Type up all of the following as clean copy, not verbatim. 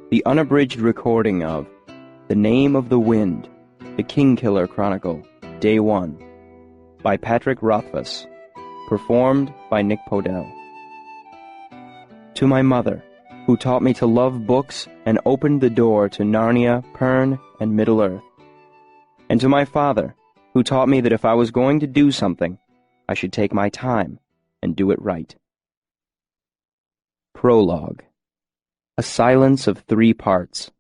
The unabridged recording of The Name of the Wind, The Kingkiller Chronicle, Day 1, by Patrick Rothfuss, performed by Nick Podell. To my mother, who taught me to love books and opened the door to Narnia, Pern, and Middle-earth. And to my father, who taught me that if I was going to do something, I should take my time and do it right. Prologue. A silence of 3 parts.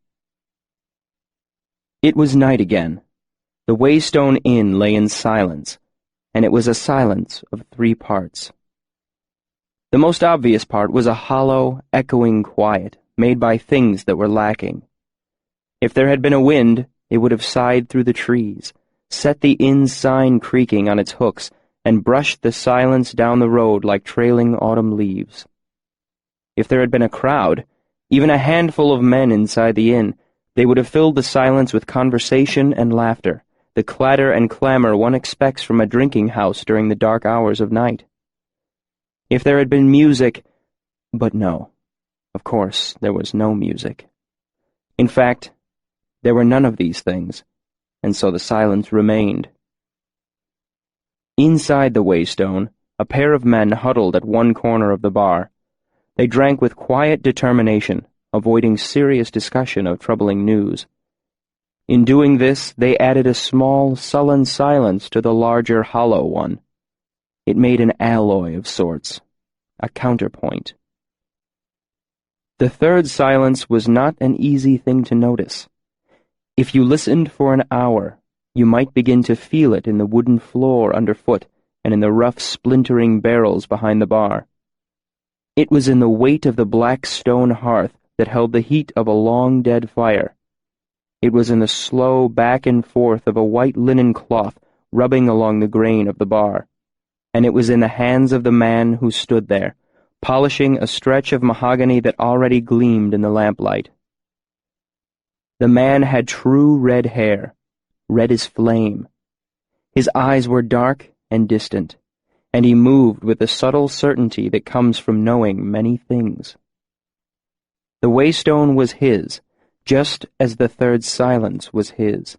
It was night again. The Waystone Inn lay in silence, and it was a silence of 3 parts. The most obvious part was a hollow, echoing quiet made by things that were lacking. If there had been a wind, it would have sighed through the trees, set the inn sign creaking on its hooks, and brushed the silence down the road like trailing autumn leaves. If there had been a crowd, even a handful of men inside the inn, they would have filled the silence with conversation and laughter, the clatter and clamor one expects from a drinking house during the dark hours of night. If there had been music, but no, of course there was no music. In fact, there were none of these things, and so the silence remained. Inside the Waystone, a pair of men huddled at one corner of the bar. They drank with quiet determination, avoiding serious discussion of troubling news. In doing this, they added a small, sullen silence to the larger, hollow one. It made an alloy of sorts, a counterpoint. The third silence was not an easy thing to notice. If you listened for an hour, you might begin to feel it in the wooden floor underfoot and in the rough, splintering barrels behind the bar. It was in the weight of the black stone hearth that held the heat of a long dead fire. It was in the slow back and forth of a white linen cloth rubbing along the grain of the bar. And it was in the hands of the man who stood there, polishing a stretch of mahogany that already gleamed in the lamplight. The man had true red hair, red as flame. His eyes were dark and distant, and he moved with the subtle certainty that comes from knowing many things. The Waystone was his, just as the third silence was his.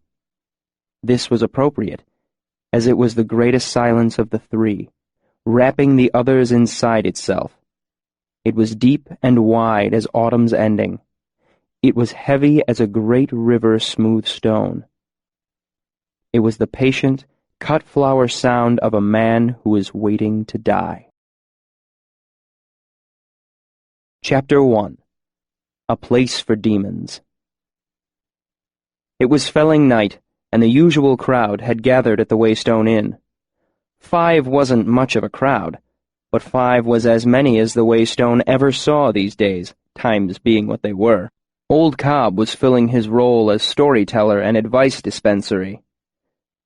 This was appropriate, as it was the greatest silence of the 3, wrapping the others inside itself. It was deep and wide as autumn's ending. It was heavy as a great river smooth stone. It was the patient, cut-flower sound of a man who is waiting to die. Chapter 1. A Place for Demons. It was felling night, and the usual crowd had gathered at the Waystone Inn. 5 wasn't much of a crowd, but 5 was as many as the Waystone ever saw these days, times being what they were. Old Cobb was filling his role as storyteller and advice dispensary.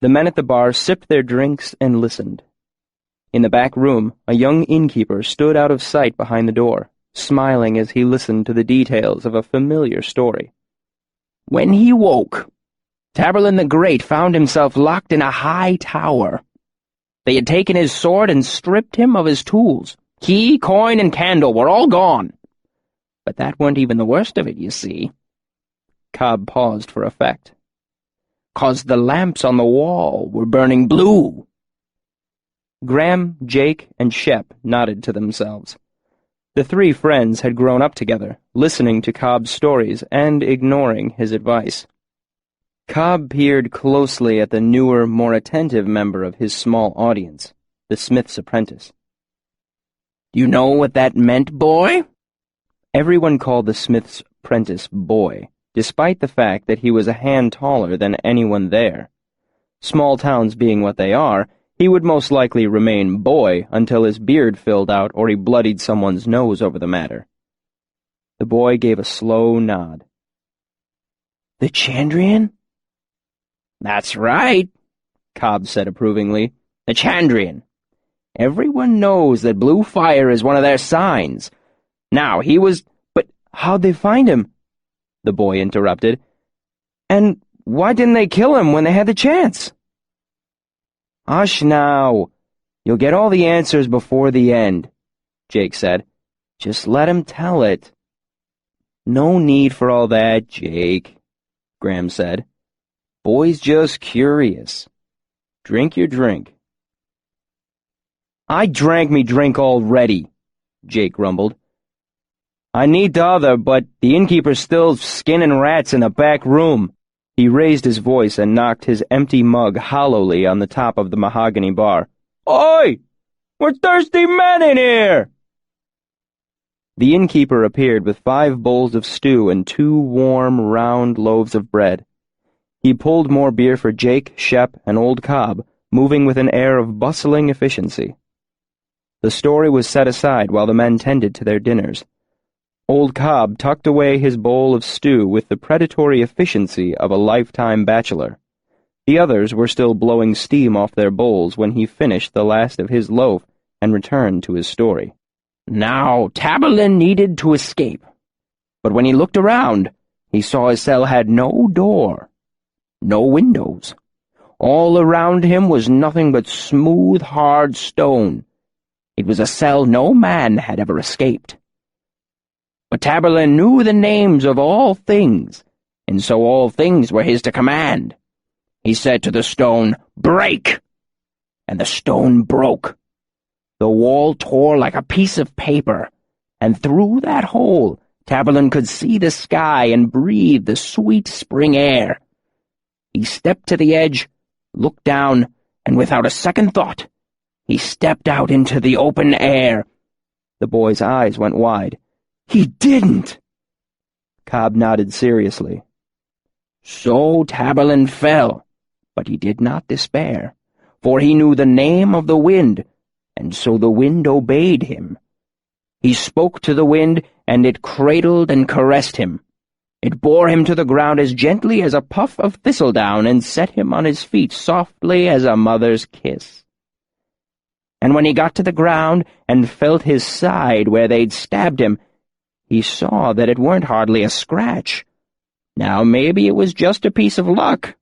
The men at the bar sipped their drinks and listened. In the back room, a young innkeeper stood out of sight behind the door, smiling as he listened to the details of a familiar story. When he woke, Taborlin the Great found himself locked in a high tower. They had taken his sword and stripped him of his tools. Key, coin, and candle were all gone. But that wasn't even the worst of it, you see. Cobb paused for effect. 'Cause the lamps on the wall were burning blue. Graham, Jake, and Shep nodded to themselves. The 3 friends had grown up together, listening to Cobb's stories and ignoring his advice. Cobb peered closely at the newer, more attentive member of his small audience, the smith's apprentice. "Do you know what that meant, boy?" Everyone called the smith's apprentice boy, despite the fact that he was a hand taller than anyone there. Small towns being what they are, he would most likely remain boy until his beard filled out or he bloodied someone's nose over the matter. The boy gave a slow nod. "The Chandrian?" "That's right," Cobb said approvingly. "The Chandrian. Everyone knows that blue fire is one of their signs. Now, he was— But how'd they find him?" the boy interrupted. "And why didn't they kill him when they had the chance?" "Hush now. You'll get all the answers before the end," Jake said. "Just let him tell it." "No need for all that, Jake," Graham said. "Boy's just curious. Drink your drink." "I drank me drink already," Jake grumbled. "I need t'other, but the innkeeper's still skinning rats in the back room." He raised his voice and knocked his empty mug hollowly on the top of the mahogany bar. "Oi! We're thirsty men in here!" The innkeeper appeared with 5 bowls of stew and 2 warm, round loaves of bread. He pulled more beer for Jake, Shep, and Old Cobb, moving with an air of bustling efficiency. The story was set aside while the men tended to their dinners. Old Cobb tucked away his bowl of stew with the predatory efficiency of a lifetime bachelor. The others were still blowing steam off their bowls when he finished the last of his loaf and returned to his story. Now, Taborlin needed to escape, but when he looked around, he saw his cell had no door, no windows. All around him was nothing but smooth, hard stone. It was a cell no man had ever escaped. But Taborlin knew the names of all things, and so all things were his to command. He said to the stone, "Break!" and the stone broke. The wall tore like a piece of paper, and through that hole Taborlin could see the sky and breathe the sweet spring air. He stepped to the edge, looked down, and without a second thought, he stepped out into the open air. The boy's eyes went wide. "He didn't!" Cobb nodded seriously. So Taborlin fell, but he did not despair, for he knew the name of the wind, and so the wind obeyed him. He spoke to the wind, and it cradled and caressed him. It bore him to the ground as gently as a puff of thistledown and set him on his feet softly as a mother's kiss. And when he got to the ground and felt his side where they'd stabbed him, he saw that it weren't hardly a scratch. Now maybe it was just a piece of luck.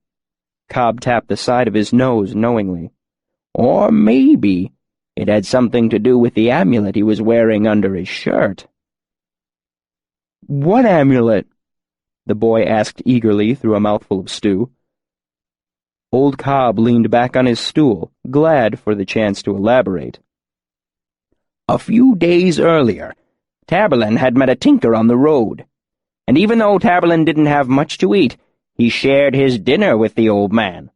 Cobb tapped the side of his nose knowingly. Or maybe it had something to do with the amulet he was wearing under his shirt. "What amulet?" the boy asked eagerly through a mouthful of stew. Old Cobb leaned back on his stool, glad for the chance to elaborate. A few days earlier, Taborlin had met a tinker on the road, and even though Taborlin didn't have much to eat, he shared his dinner with the old man.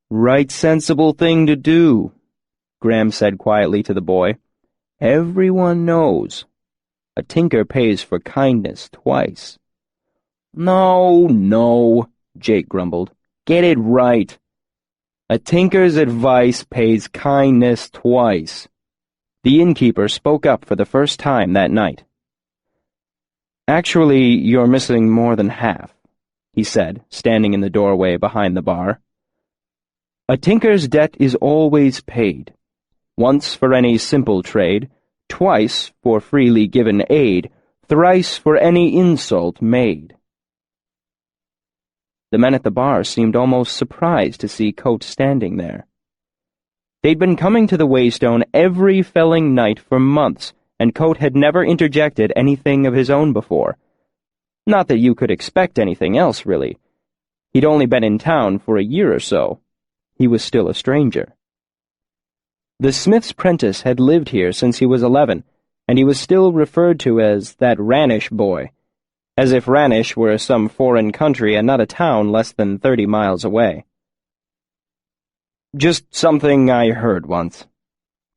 "Right sensible thing to do," Graham said quietly to the boy. "Everyone knows. A tinker pays for kindness twice." No, Jake grumbled. "Get it right. A tinker's advice pays kindness twice." The innkeeper spoke up for the first time that night. "Actually, you're missing more than half," he said, standing in the doorway behind the bar. "A tinker's debt is always paid. Once for any simple trade, twice for freely given aid, thrice for any insult made." The men at the bar seemed almost surprised to see Coate standing there. They'd been coming to the Waystone every felling night for months, and Coate had never interjected anything of his own before. Not that you could expect anything else, really. He'd only been in town for a year or so. He was still a stranger. The smith's prentice had lived here since he was 11, and he was still referred to as that Ranish boy, as if Ranish were some foreign country and not a town less than 30 miles away. "Just something I heard once,"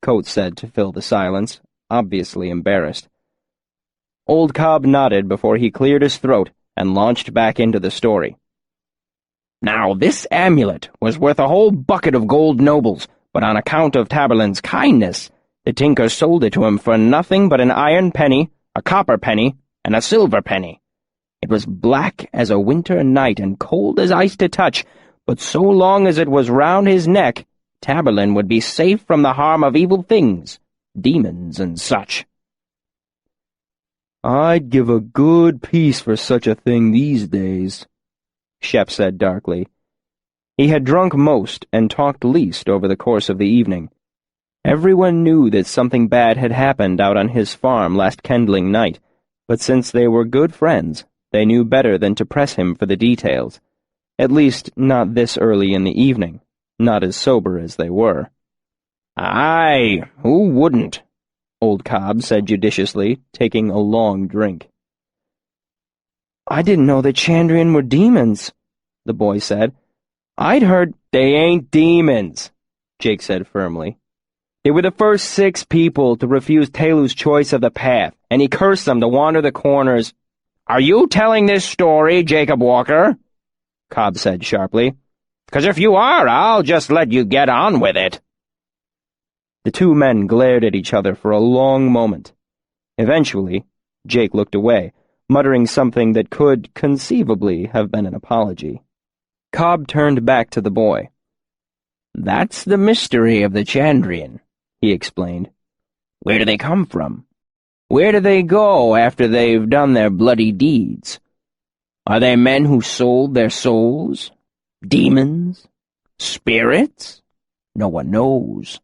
Coate said to fill the silence, obviously embarrassed. Old Cobb nodded before he cleared his throat and launched back into the story. "Now, this amulet was worth a whole bucket of gold nobles, but on account of Taborlin's kindness, the tinker sold it to him for nothing but an iron penny, a copper penny, and a silver penny. It was black as a winter night and cold as ice to touch, but so long as it was round his neck, Taborlin would be safe from the harm of evil things, demons and such." "I'd give a good piece for such a thing these days," Shep said darkly. He had drunk most and talked least over the course of the evening. Everyone knew that something bad had happened out on his farm last kindling night, But since they were good friends, they knew better than to press him for the details. At least, not this early in the evening, not as sober as they were. "Aye, who wouldn't?" Old Cobb said judiciously, taking a long drink. "I didn't know that Chandrian were demons," the boy said. "I'd heard—" "They ain't demons," Jake said firmly. "They were the first 6 people to refuse Telu's choice of the path, and he cursed them to wander the corners." "Are you telling this story, Jacob Walker?" Cobb said sharply. "'Cause if you are, I'll just let you get on with it." The 2 men glared at each other for a long moment. Eventually, Jake looked away, muttering something that could conceivably have been an apology. Cobb turned back to the boy. "That's the mystery of the Chandrian," he explained. "Where do they come from? Where do they go after they've done their bloody deeds? Are they men who sold their souls? Demons? Spirits? No one knows."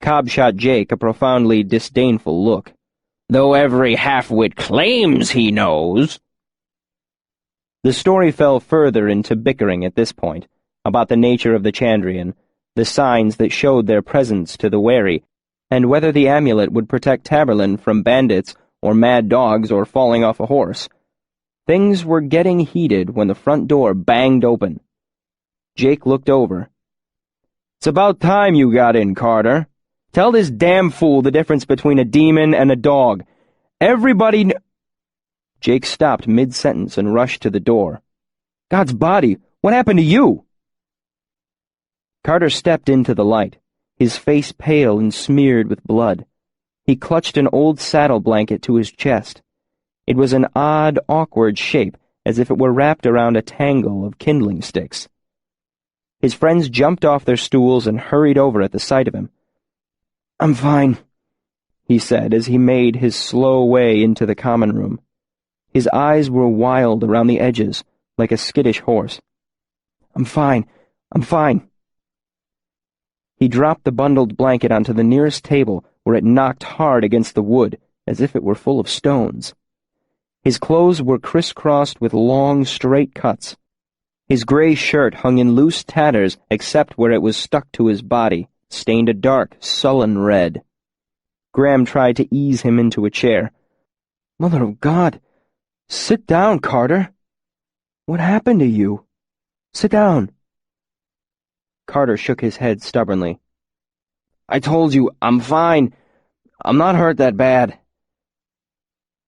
Cobb shot Jake a profoundly disdainful look. "Though every half-wit claims he knows." The story fell further into bickering at this point, about the nature of the Chandrian, the signs that showed their presence to the wary, and whether the amulet would protect Tamerlane from bandits or mad dogs or falling off a horse. Things were getting heated when the front door banged open. Jake looked over. "It's about time you got in, Carter. Tell this damn fool the difference between a demon and a dog. Everybody Jake stopped mid-sentence and rushed to the door. "God's body, what happened to you?" Carter stepped into the light, his face pale and smeared with blood. He clutched an old saddle blanket to his chest. It was an odd, awkward shape, as if it were wrapped around a tangle of kindling sticks. His friends jumped off their stools and hurried over at the sight of him. "I'm fine," he said as he made his slow way into the common room. His eyes were wild around the edges, like a skittish horse. I'm fine. He dropped the bundled blanket onto the nearest table, where it knocked hard against the wood, as if it were full of stones. His clothes were crisscrossed with long, straight cuts. His gray shirt hung in loose tatters except where it was stuck to his body, stained a dark, sullen red. Graham tried to ease him into a chair. "Mother of God! Sit down, Carter! What happened to you? Sit down." Carter shook his head stubbornly. "I told you, I'm fine. I'm not hurt that bad."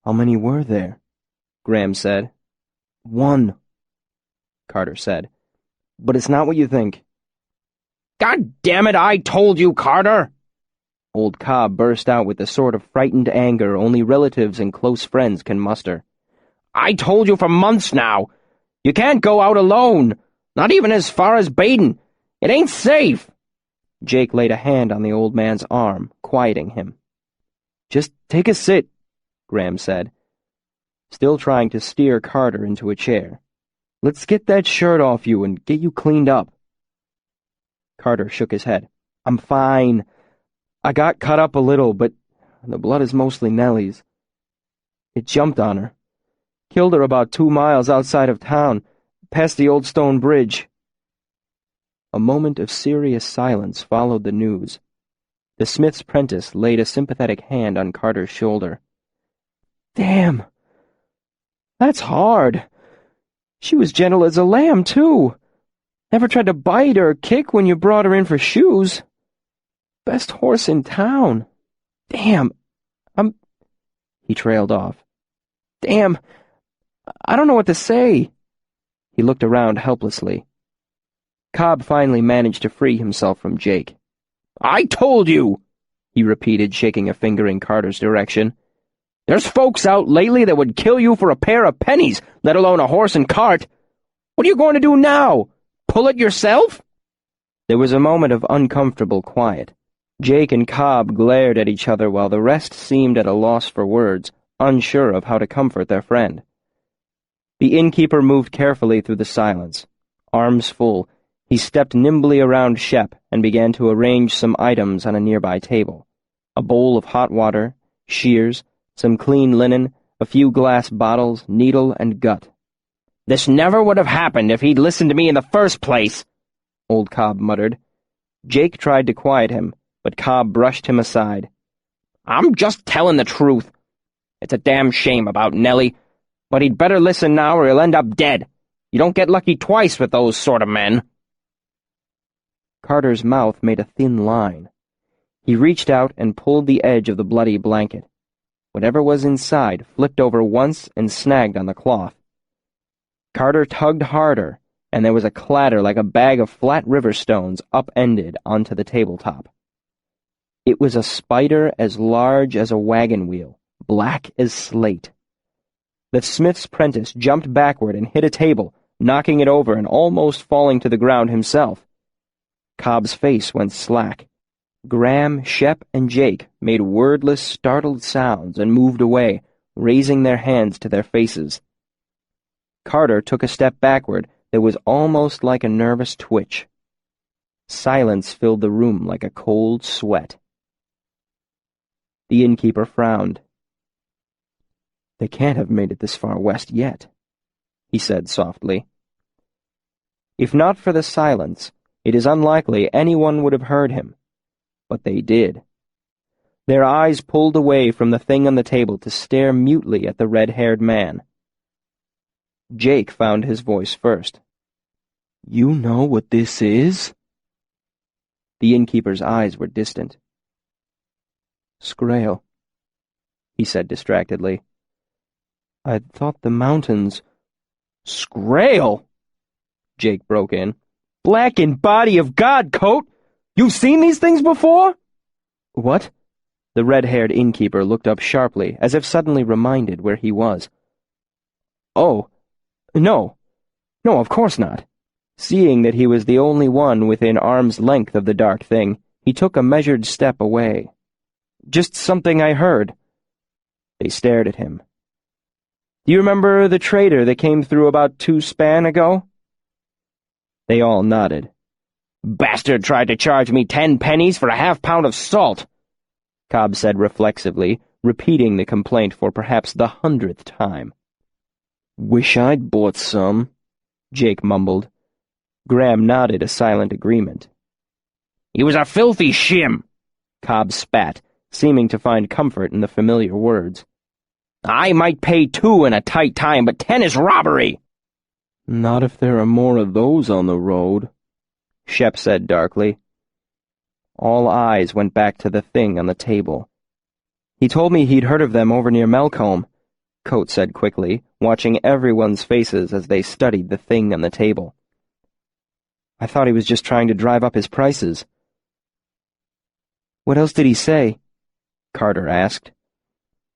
"How many were there?" Graham said. "1," Carter said. "But it's not what you think." "God damn it, I told you, Carter!" Old Cobb burst out with the sort of frightened anger only relatives and close friends can muster. "I told you for months now. You can't go out alone, not even as far as Baden. It ain't safe." Jake laid a hand on the old man's arm, quieting him. "Just take a sit," Graham said, still trying to steer Carter into a chair. "Let's get that shirt off you and get you cleaned up." Carter shook his head. "I'm fine. I got cut up a little, but the blood is mostly Nellie's. It jumped on her. Killed her about 2 miles outside of town, past the old stone bridge." A moment of serious silence followed the news. The smith's prentice laid a sympathetic hand on Carter's shoulder. "Damn! That's hard. She was gentle as a lamb, too. Never tried to bite or kick when you brought her in for shoes. Best horse in town. Damn! He trailed off. "Damn! I don't know what to say." He looked around helplessly. Cobb finally managed to free himself from Jake. "I told you," he repeated, shaking a finger in Carter's direction. "There's folks out lately that would kill you for a pair of pennies, let alone a horse and cart. What are you going to do now? Pull it yourself?" There was a moment of uncomfortable quiet. Jake and Cobb glared at each other while the rest seemed at a loss for words, unsure of how to comfort their friend. The innkeeper moved carefully through the silence. Arms full, he stepped nimbly around Shep and began to arrange some items on a nearby table. A bowl of hot water, shears, some clean linen, A few glass bottles, needle, and gut. "This never would have happened if he'd listened to me in the first place," old Cobb muttered. Jake tried to quiet him, but Cobb brushed him aside. "I'm just telling the truth. It's a damn shame about Nellie, but he'd better listen now or he'll end up dead. You don't get lucky twice with those sort of men." Carter's mouth made a thin line. He reached out and pulled the edge of the bloody blanket. Whatever was inside flipped over once and snagged on the cloth. Carter tugged harder, and there was a clatter like a bag of flat river stones upended onto the tabletop. It was a spider as large as a wagon wheel, black as slate. The smith's apprentice jumped backward and hit a table, knocking it over and almost falling to the ground himself. Cobb's face went slack. Graham, Shep, and Jake made wordless, startled sounds and moved away, raising their hands to their faces. Carter took a step backward that was almost like a nervous twitch. Silence filled the room like a cold sweat. The innkeeper frowned. "They can't have made it this far west yet," he said softly. If not for the silence, it is unlikely anyone would have heard him. But they did. Their eyes pulled away from the thing on the table to stare mutely at the red-haired man. Jake found his voice first. "You know what this is?" The innkeeper's eyes were distant. "Scrael," he said distractedly. "I'd thought the mountains—" "Scrael!" Jake broke in. "Blackened body of God, Coat! You've seen these things before?" "What?" The red-haired innkeeper looked up sharply, as if suddenly reminded where he was. "Oh, no. No, of course not." Seeing that he was the only one within arm's length of the dark thing, he took a measured step away. "Just something I heard." They stared at him. "Do you remember the trader that came through about 2 span ago?" They all nodded. "Bastard tried to charge me 10 pennies for a half-pound of salt," Cobb said reflexively, repeating the complaint for perhaps the 100th time. "Wish I'd bought some," Jake mumbled. Graham nodded a silent agreement. "He was a filthy shim," Cobb spat, seeming to find comfort in the familiar words. "I might pay 2 in a tight time, but 10 is robbery." "Not if there are more of those on the road," Shep said darkly. All eyes went back to the thing on the table. "He told me he'd heard of them over near Melcombe," Coat said quickly, watching everyone's faces as they studied the thing on the table. "I thought he was just trying to drive up his prices." "What else did he say?" Carter asked.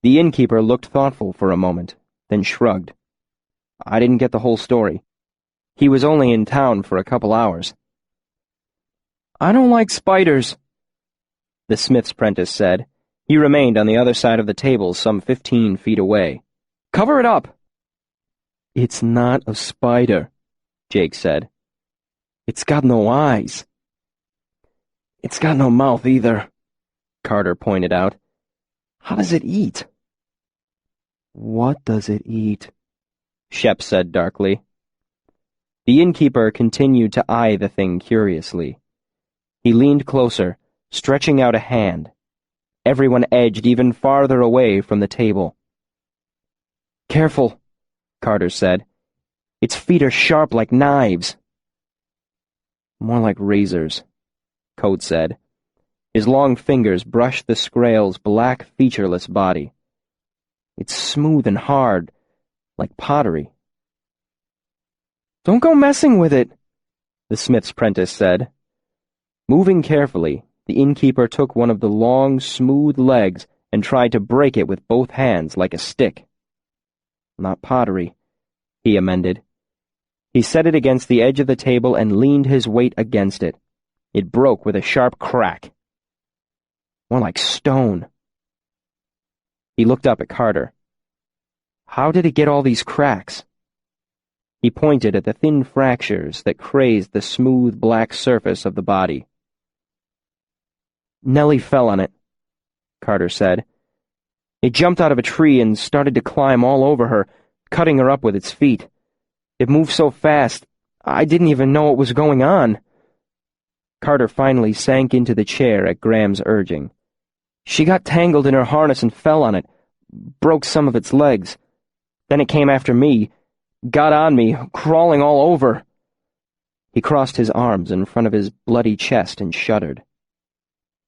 The innkeeper looked thoughtful for a moment, then shrugged. "I didn't get the whole story. He was only in town for a couple hours." "I don't like spiders," the smith's apprentice said. He remained on the other side of the table some 15 feet away. "Cover it up." "It's not a spider," Jake said. "It's got no eyes." "It's got no mouth either," Carter pointed out. "How does it eat?" "What does it eat?" Shep said darkly. The innkeeper continued to eye the thing curiously. He leaned closer, stretching out a hand. Everyone edged even farther away from the table. "Careful," Carter said. "Its feet are sharp like knives." "More like razors," Coat said. His long fingers brushed the Scrael's black, featureless body. "It's smooth and hard, like pottery." "Don't go messing with it," the smith's apprentice said. Moving carefully, the innkeeper took one of the long, smooth legs and tried to break it with both hands like a stick. "Not pottery," he amended. He set it against the edge of the table and leaned his weight against it. It broke with a sharp crack. "More like stone." He looked up at Carter. "How did it get all these cracks?" He pointed at the thin fractures that crazed the smooth black surface of the body. "Nellie fell on it," Carter said. It jumped out of a tree and started to climb all over her, cutting her up with its feet. It moved so fast, I didn't even know what was going on. Carter finally sank into the chair at Graham's urging. She got tangled in her harness and fell on it, broke some of its legs. Then it came after me, got on me, crawling all over. He crossed his arms in front of his bloody chest and shuddered.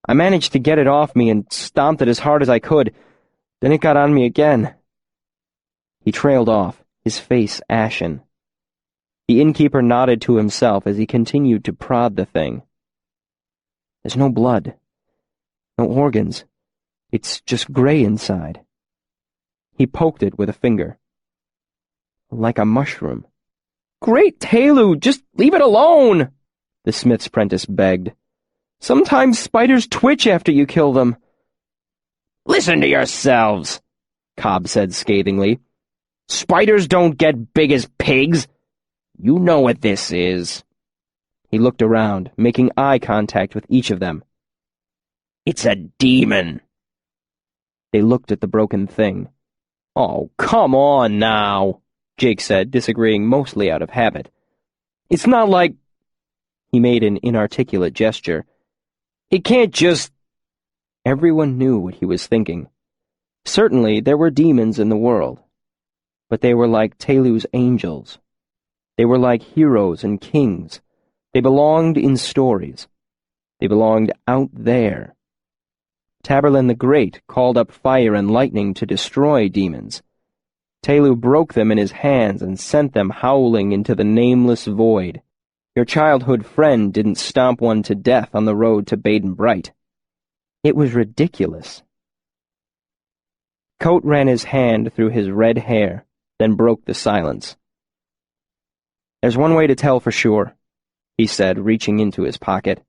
I managed to get it off me and stomped it as hard as I could. Then it got on me again. He trailed off, his face ashen. The innkeeper nodded to himself as he continued to prod the thing. There's no blood, no organs. It's just gray inside. He poked it with a finger. Like a mushroom. Great Telu, just leave it alone, the smith's apprentice begged. Sometimes spiders twitch after you kill them. Listen to yourselves, Cobb said scathingly. Spiders don't get big as pigs. You know what this is. He looked around, making eye contact with each of them. It's a demon. They looked at the broken thing. Oh, come on now, Jake said, disagreeing mostly out of habit. It's not like... He made an inarticulate gesture. It can't just... Everyone knew what he was thinking. Certainly there were demons in the world, but they were like Telu's angels. They were like heroes and kings. They belonged in stories. They belonged out there. Tamerlane the Great called up fire and lightning to destroy demons. Telu broke them in his hands and sent them howling into the nameless void. Your childhood friend didn't stomp one to death on the road to Baden-Bright. It was ridiculous. Coat ran his hand through his red hair, then broke the silence. There's one way to tell for sure, he said, reaching into his pocket.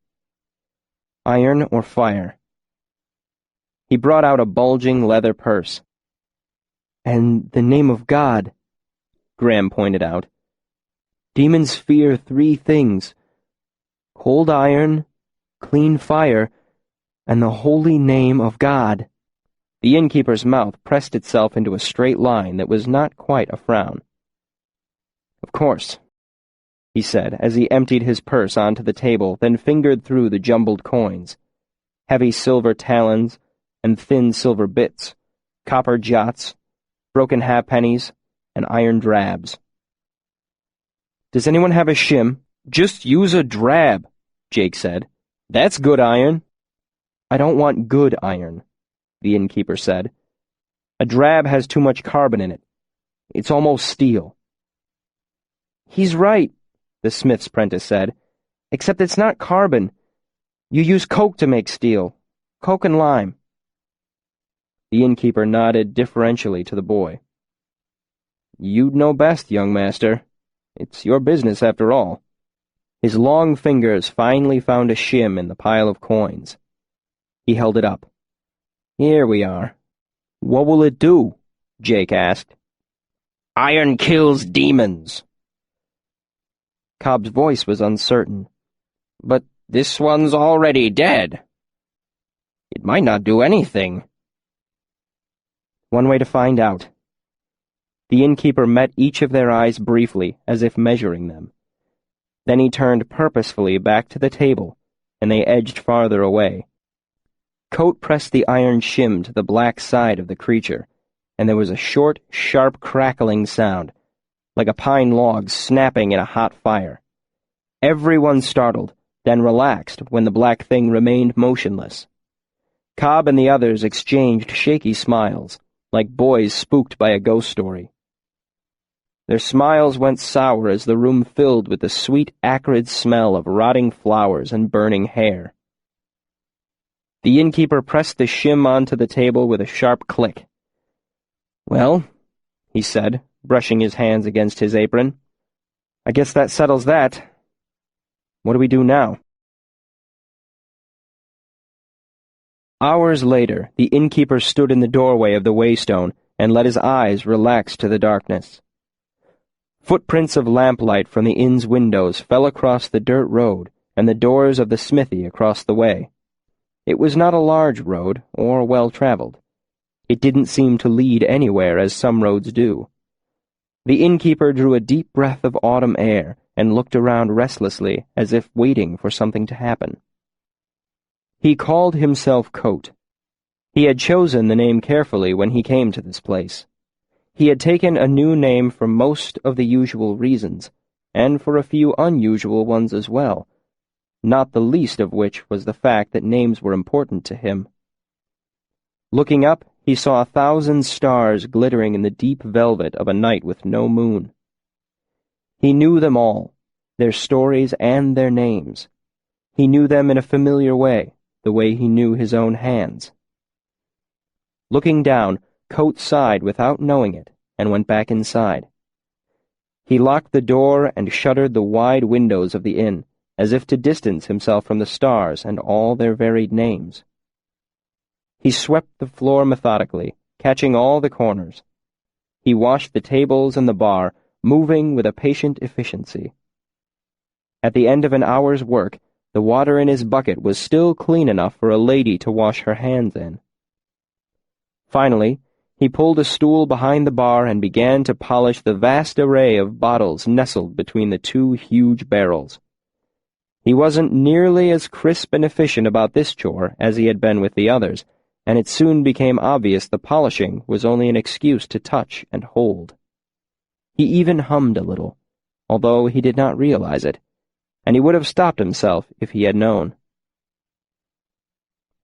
Iron or fire. He brought out a bulging leather purse. And the name of God, Graham pointed out. Demons fear 3 things: cold iron, clean fire, and the holy name of God. The innkeeper's mouth pressed itself into a straight line that was not quite a frown. Of course, he said, as he emptied his purse onto the table, then fingered through the jumbled coins. Heavy silver talons and thin silver bits, copper jots, broken halfpennies, and iron drabs. Does anyone have a shim? Just use a drab, Jake said. That's good iron. I don't want good iron, the innkeeper said. A drab has too much carbon in it. It's almost steel. He's right, the smith's apprentice said, except it's not carbon. You use coke to make steel. Coke and lime. The innkeeper nodded deferentially to the boy. You'd know best, young master. It's your business, after all. His long fingers finally found a shim in the pile of coins. He held it up. Here we are. What will it do? Jake asked. Iron kills demons. Cobb's voice was uncertain. But this one's already dead. It might not do anything. One way to find out. The innkeeper met each of their eyes briefly, as if measuring them. Then he turned purposefully back to the table, and they edged farther away. Coat pressed the iron shim to the black side of the creature, and there was a short, sharp crackling sound, like a pine log snapping in a hot fire. Everyone startled, then relaxed when the black thing remained motionless. Cobb and the others exchanged shaky smiles, like boys spooked by a ghost story. Their smiles went sour as the room filled with the sweet, acrid smell of rotting flowers and burning hair. The innkeeper pressed the shim onto the table with a sharp click. Well, he said, brushing his hands against his apron, I guess that settles that. What do we do now? Hours later, the innkeeper stood in the doorway of the Waystone and let his eyes relax to the darkness. Footprints of lamplight from the inn's windows fell across the dirt road and the doors of the smithy across the way. It was not a large road or well-traveled. It didn't seem to lead anywhere, as some roads do. The innkeeper drew a deep breath of autumn air and looked around restlessly, as if waiting for something to happen. He called himself Coate. He had chosen the name carefully when he came to this place. He had taken a new name for most of the usual reasons, and for a few unusual ones as well, not the least of which was the fact that names were important to him. Looking up, he saw 1,000 stars glittering in the deep velvet of a night with no moon. He knew them all, their stories and their names. He knew them in a familiar way, the way he knew his own hands. Looking down, Coate sighed without knowing it, and went back inside. He locked the door and shuttered the wide windows of the inn, as if to distance himself from the stars and all their varied names. He swept the floor methodically, catching all the corners. He washed the tables and the bar, moving with a patient efficiency. At the end of an hour's work, the water in his bucket was still clean enough for a lady to wash her hands in. Finally, he pulled a stool behind the bar and began to polish the vast array of bottles nestled between the two huge barrels. He wasn't nearly as crisp and efficient about this chore as he had been with the others, and it soon became obvious the polishing was only an excuse to touch and hold. He even hummed a little, although he did not realize it, and he would have stopped himself if he had known.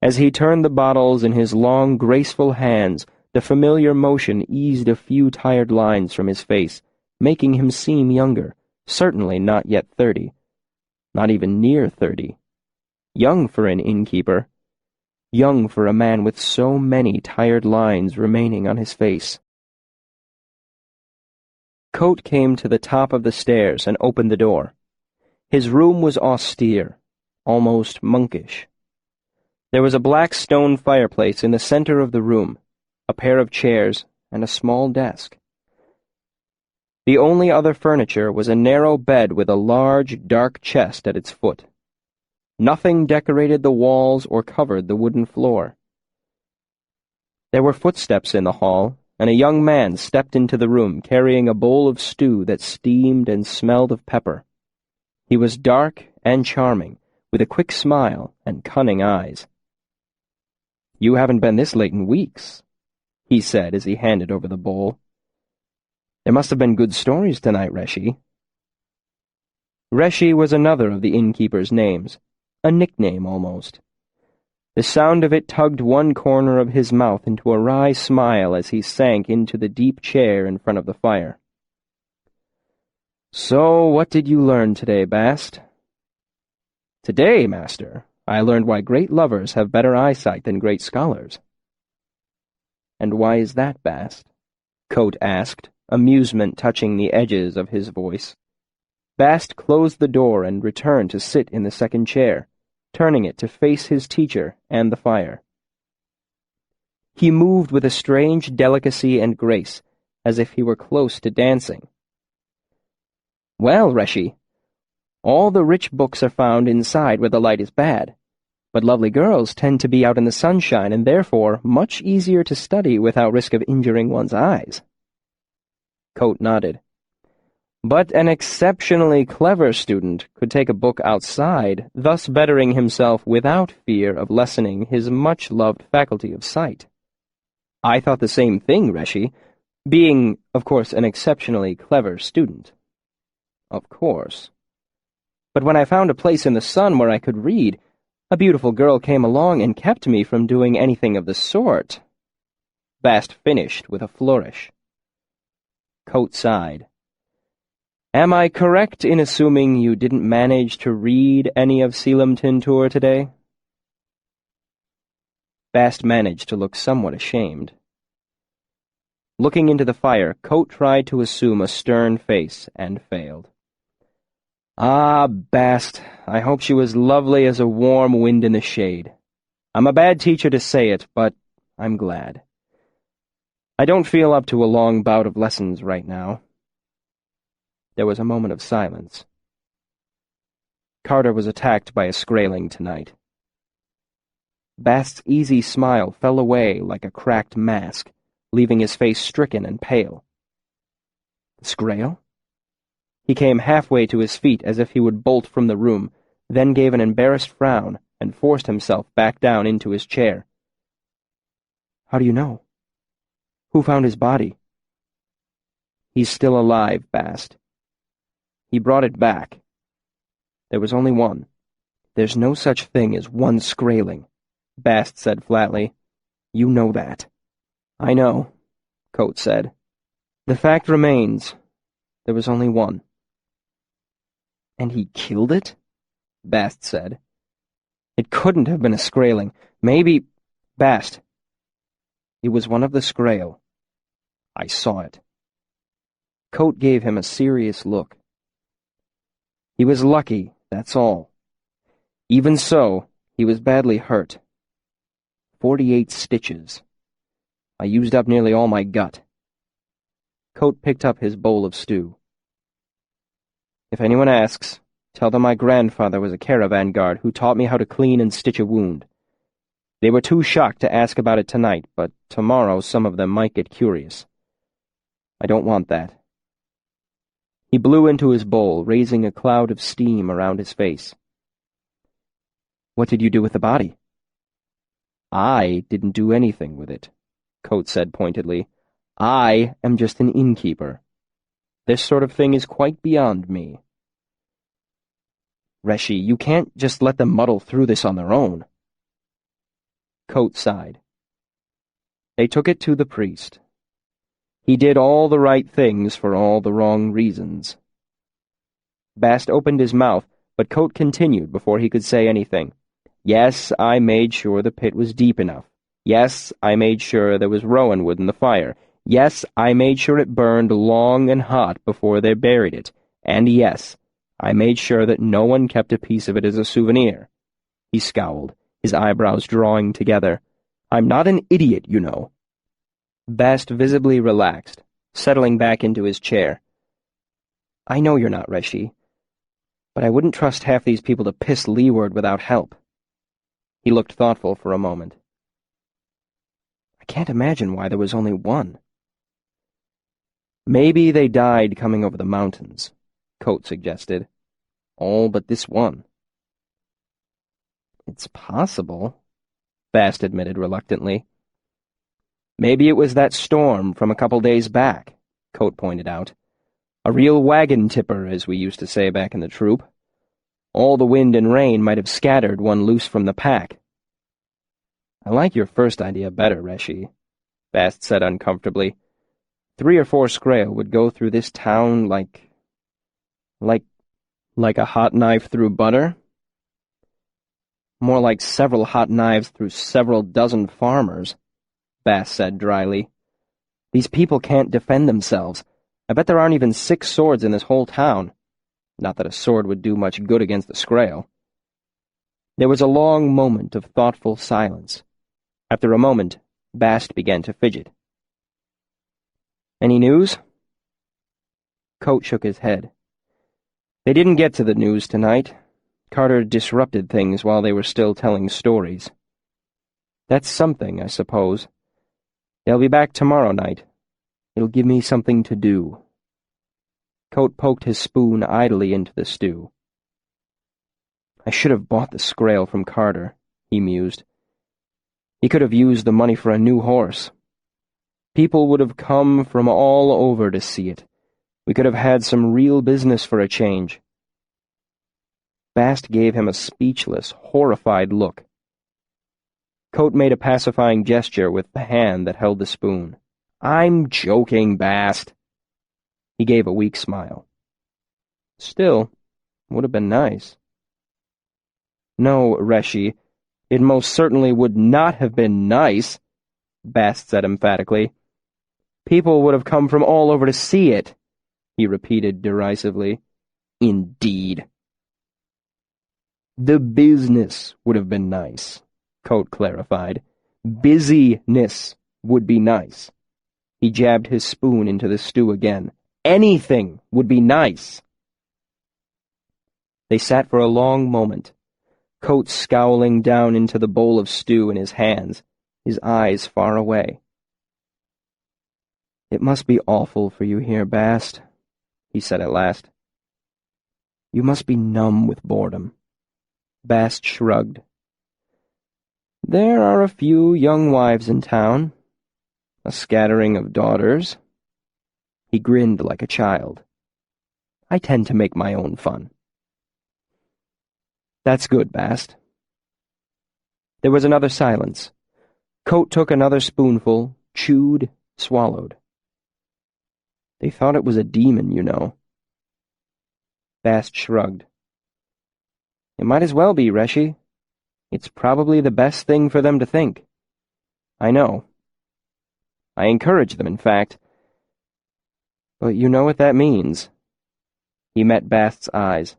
As he turned the bottles in his long, graceful hands, the familiar motion eased a few tired lines from his face, making him seem younger, certainly not yet 30, not even near 30. Young for an innkeeper, young for a man with so many tired lines remaining on his face. Coate came to the top of the stairs and opened the door. His room was austere, almost monkish. There was a black stone fireplace in the center of the room, a pair of chairs, and a small desk. The only other furniture was a narrow bed with a large, dark chest at its foot. Nothing decorated the walls or covered the wooden floor. There were footsteps in the hall, and a young man stepped into the room carrying a bowl of stew that steamed and smelled of pepper. He was dark and charming, with a quick smile and cunning eyes. "You haven't been this late in weeks," he said as he handed over the bowl. "There must have been good stories tonight, Reshi." Reshi was another of the innkeeper's names, a nickname almost. The sound of it tugged one corner of his mouth into a wry smile as he sank into the deep chair in front of the fire. "So, what did you learn today, Bast?" "Today, master, I learned why great lovers have better eyesight than great scholars." "And why is that, Bast?" Coate asked, amusement touching the edges of his voice. Bast closed the door and returned to sit in the second chair, turning it to face his teacher and the fire. He moved with a strange delicacy and grace, as if he were close to dancing. "Well, Reshi, all the rich books are found inside where the light is bad, but lovely girls tend to be out in the sunshine and therefore much easier to study without risk of injuring one's eyes." Coate nodded. "But an exceptionally clever student could take a book outside, thus bettering himself without fear of lessening his much-loved faculty of sight." "I thought the same thing, Reshi, being, of course, an exceptionally clever student." "Of course. But when I found a place in the sun where I could read, a beautiful girl came along and kept me from doing anything of the sort." Bast finished with a flourish. Coate sighed. "Am I correct in assuming you didn't manage to read any of Selim Tintur today?" Bast managed to look somewhat ashamed. Looking into the fire, Coate tried to assume a stern face and failed. "Ah, Bast, I hope she was lovely as a warm wind in the shade. I'm a bad teacher to say it, but I'm glad. I don't feel up to a long bout of lessons right now." There was a moment of silence. "Carter was attacked by a Skraeling tonight." Bast's easy smile fell away like a cracked mask, leaving his face stricken and pale. The Scrael? He came halfway to his feet as if he would bolt from the room, then gave an embarrassed frown and forced himself back down into his chair. How do you know? Who found his body? He's still alive, Bast. He brought it back. There was only one. There's no such thing as one Scraeling, Bast said flatly. You know that. I know, Coate said. The fact remains, there was only one. And he killed it? Bast said. It couldn't have been a Scraeling. Maybe... Bast. It was one of the Scrael. I saw it. Coate gave him a serious look. He was lucky, that's all. Even so, he was badly hurt. 48 stitches. I used up nearly all my gut. Coate picked up his bowl of stew. If anyone asks, tell them my grandfather was a caravan guard who taught me how to clean and stitch a wound. They were too shocked to ask about it tonight, but tomorrow some of them might get curious. I don't want that. He blew into his bowl, raising a cloud of steam around his face. What did you do with the body? I didn't do anything with it, Coate said pointedly. I am just an innkeeper. This sort of thing is quite beyond me. Reshi, you can't just let them muddle through this on their own. Coate sighed. They took it to the priest. He did all the right things for all the wrong reasons. Bast opened his mouth, but Coate continued before he could say anything. Yes, I made sure the pit was deep enough. Yes, I made sure there was rowan wood in the fire. Yes, I made sure it burned long and hot before they buried it. And yes, I made sure that no one kept a piece of it as a souvenir. He scowled, his eyebrows drawing together. I'm not an idiot, you know. Bast visibly relaxed, settling back into his chair. I know you're not, Reshi, but I wouldn't trust half these people to piss leeward without help. He looked thoughtful for a moment. I can't imagine why there was only one. Maybe they died coming over the mountains, Coate suggested. All but this one. It's possible, Bast admitted reluctantly. Maybe it was that storm from a couple days back, Coate pointed out. A real wagon tipper, as we used to say back in the troop. All the wind and rain might have scattered one loose from the pack. I like your first idea better, Reshi, Bast said uncomfortably. 3 or 4 Scrael would go through this town like a hot knife through butter? More like several hot knives through several dozen farmers, Bast said dryly. These people can't defend themselves. I bet there aren't even 6 swords in this whole town. Not that a sword would do much good against the Scrael. There was a long moment of thoughtful silence. After a moment, Bast began to fidget. Any news? Coate shook his head. They didn't get to the news tonight. Carter disrupted things while they were still telling stories. That's something, I suppose. They'll be back tomorrow night. It'll give me something to do. Coate poked his spoon idly into the stew. I should have bought the Scrael from Carter, he mused. He could have used the money for a new horse. People would have come from all over to see it. We could have had some real business for a change. Bast gave him a speechless, horrified look. Coate made a pacifying gesture with the hand that held the spoon. I'm joking, Bast. He gave a weak smile. Still, would have been nice. No, Reshi, it most certainly would not have been nice, Bast said emphatically. People would have come from all over to see it, he repeated derisively. Indeed. The business would have been nice, Coate clarified. Busyness would be nice. He jabbed his spoon into the stew again. Anything would be nice. They sat for a long moment. Coat scowling down into the bowl of stew in his hands, his eyes far away. "It must be awful for you here, Bast," he said at last. "You must be numb with boredom." Bast shrugged. "There are a few young wives in town, a scattering of daughters." He grinned like a child. "I tend to make my own fun." "That's good, Bast." There was another silence. Coat took another spoonful, chewed, swallowed. "They thought it was a demon, you know." Bast shrugged. "It might as well be, Reshi. It's probably the best thing for them to think. I know. I encourage them, in fact. But you know what that means." He met Bast's eyes.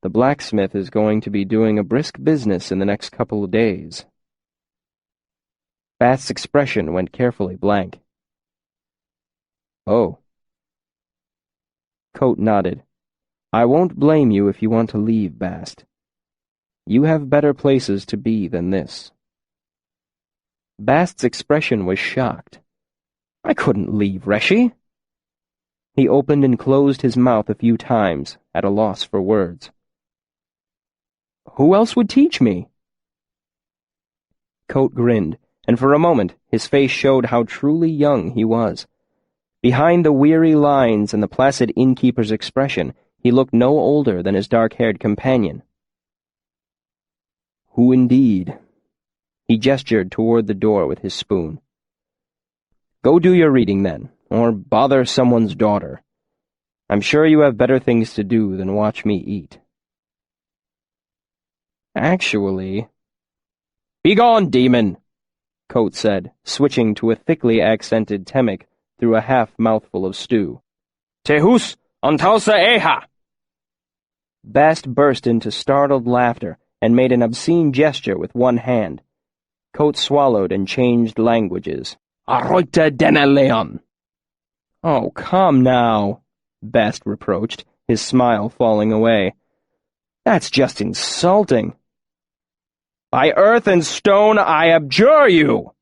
"The blacksmith is going to be doing a brisk business in the next couple of days." Bast's expression went carefully blank. "Oh." Coat nodded. "I won't blame you if you want to leave, Bast. You have better places to be than this." Bast's expression was shocked. "I couldn't leave, Reshi." He opened and closed his mouth a few times, at a loss for words. "Who else would teach me?" Coat grinned, and for a moment his face showed how truly young he was. Behind the weary lines and the placid innkeeper's expression, he looked no older than his dark-haired companion. "Who indeed?" He gestured toward the door with his spoon. "Go do your reading, then, or bother someone's daughter. I'm sure you have better things to do than watch me eat." "Actually—" "Begone, demon!" Coat said, switching to a thickly accented Temic through a half-mouthful of stew. "Tehus antausa eha!" Bast burst into startled laughter and made an obscene gesture with one hand. Coat swallowed and changed languages. "Aroita denaleon!" "Oh, come now," Bast reproached, his smile falling away. "That's just insulting." "By earth and stone I abjure you!"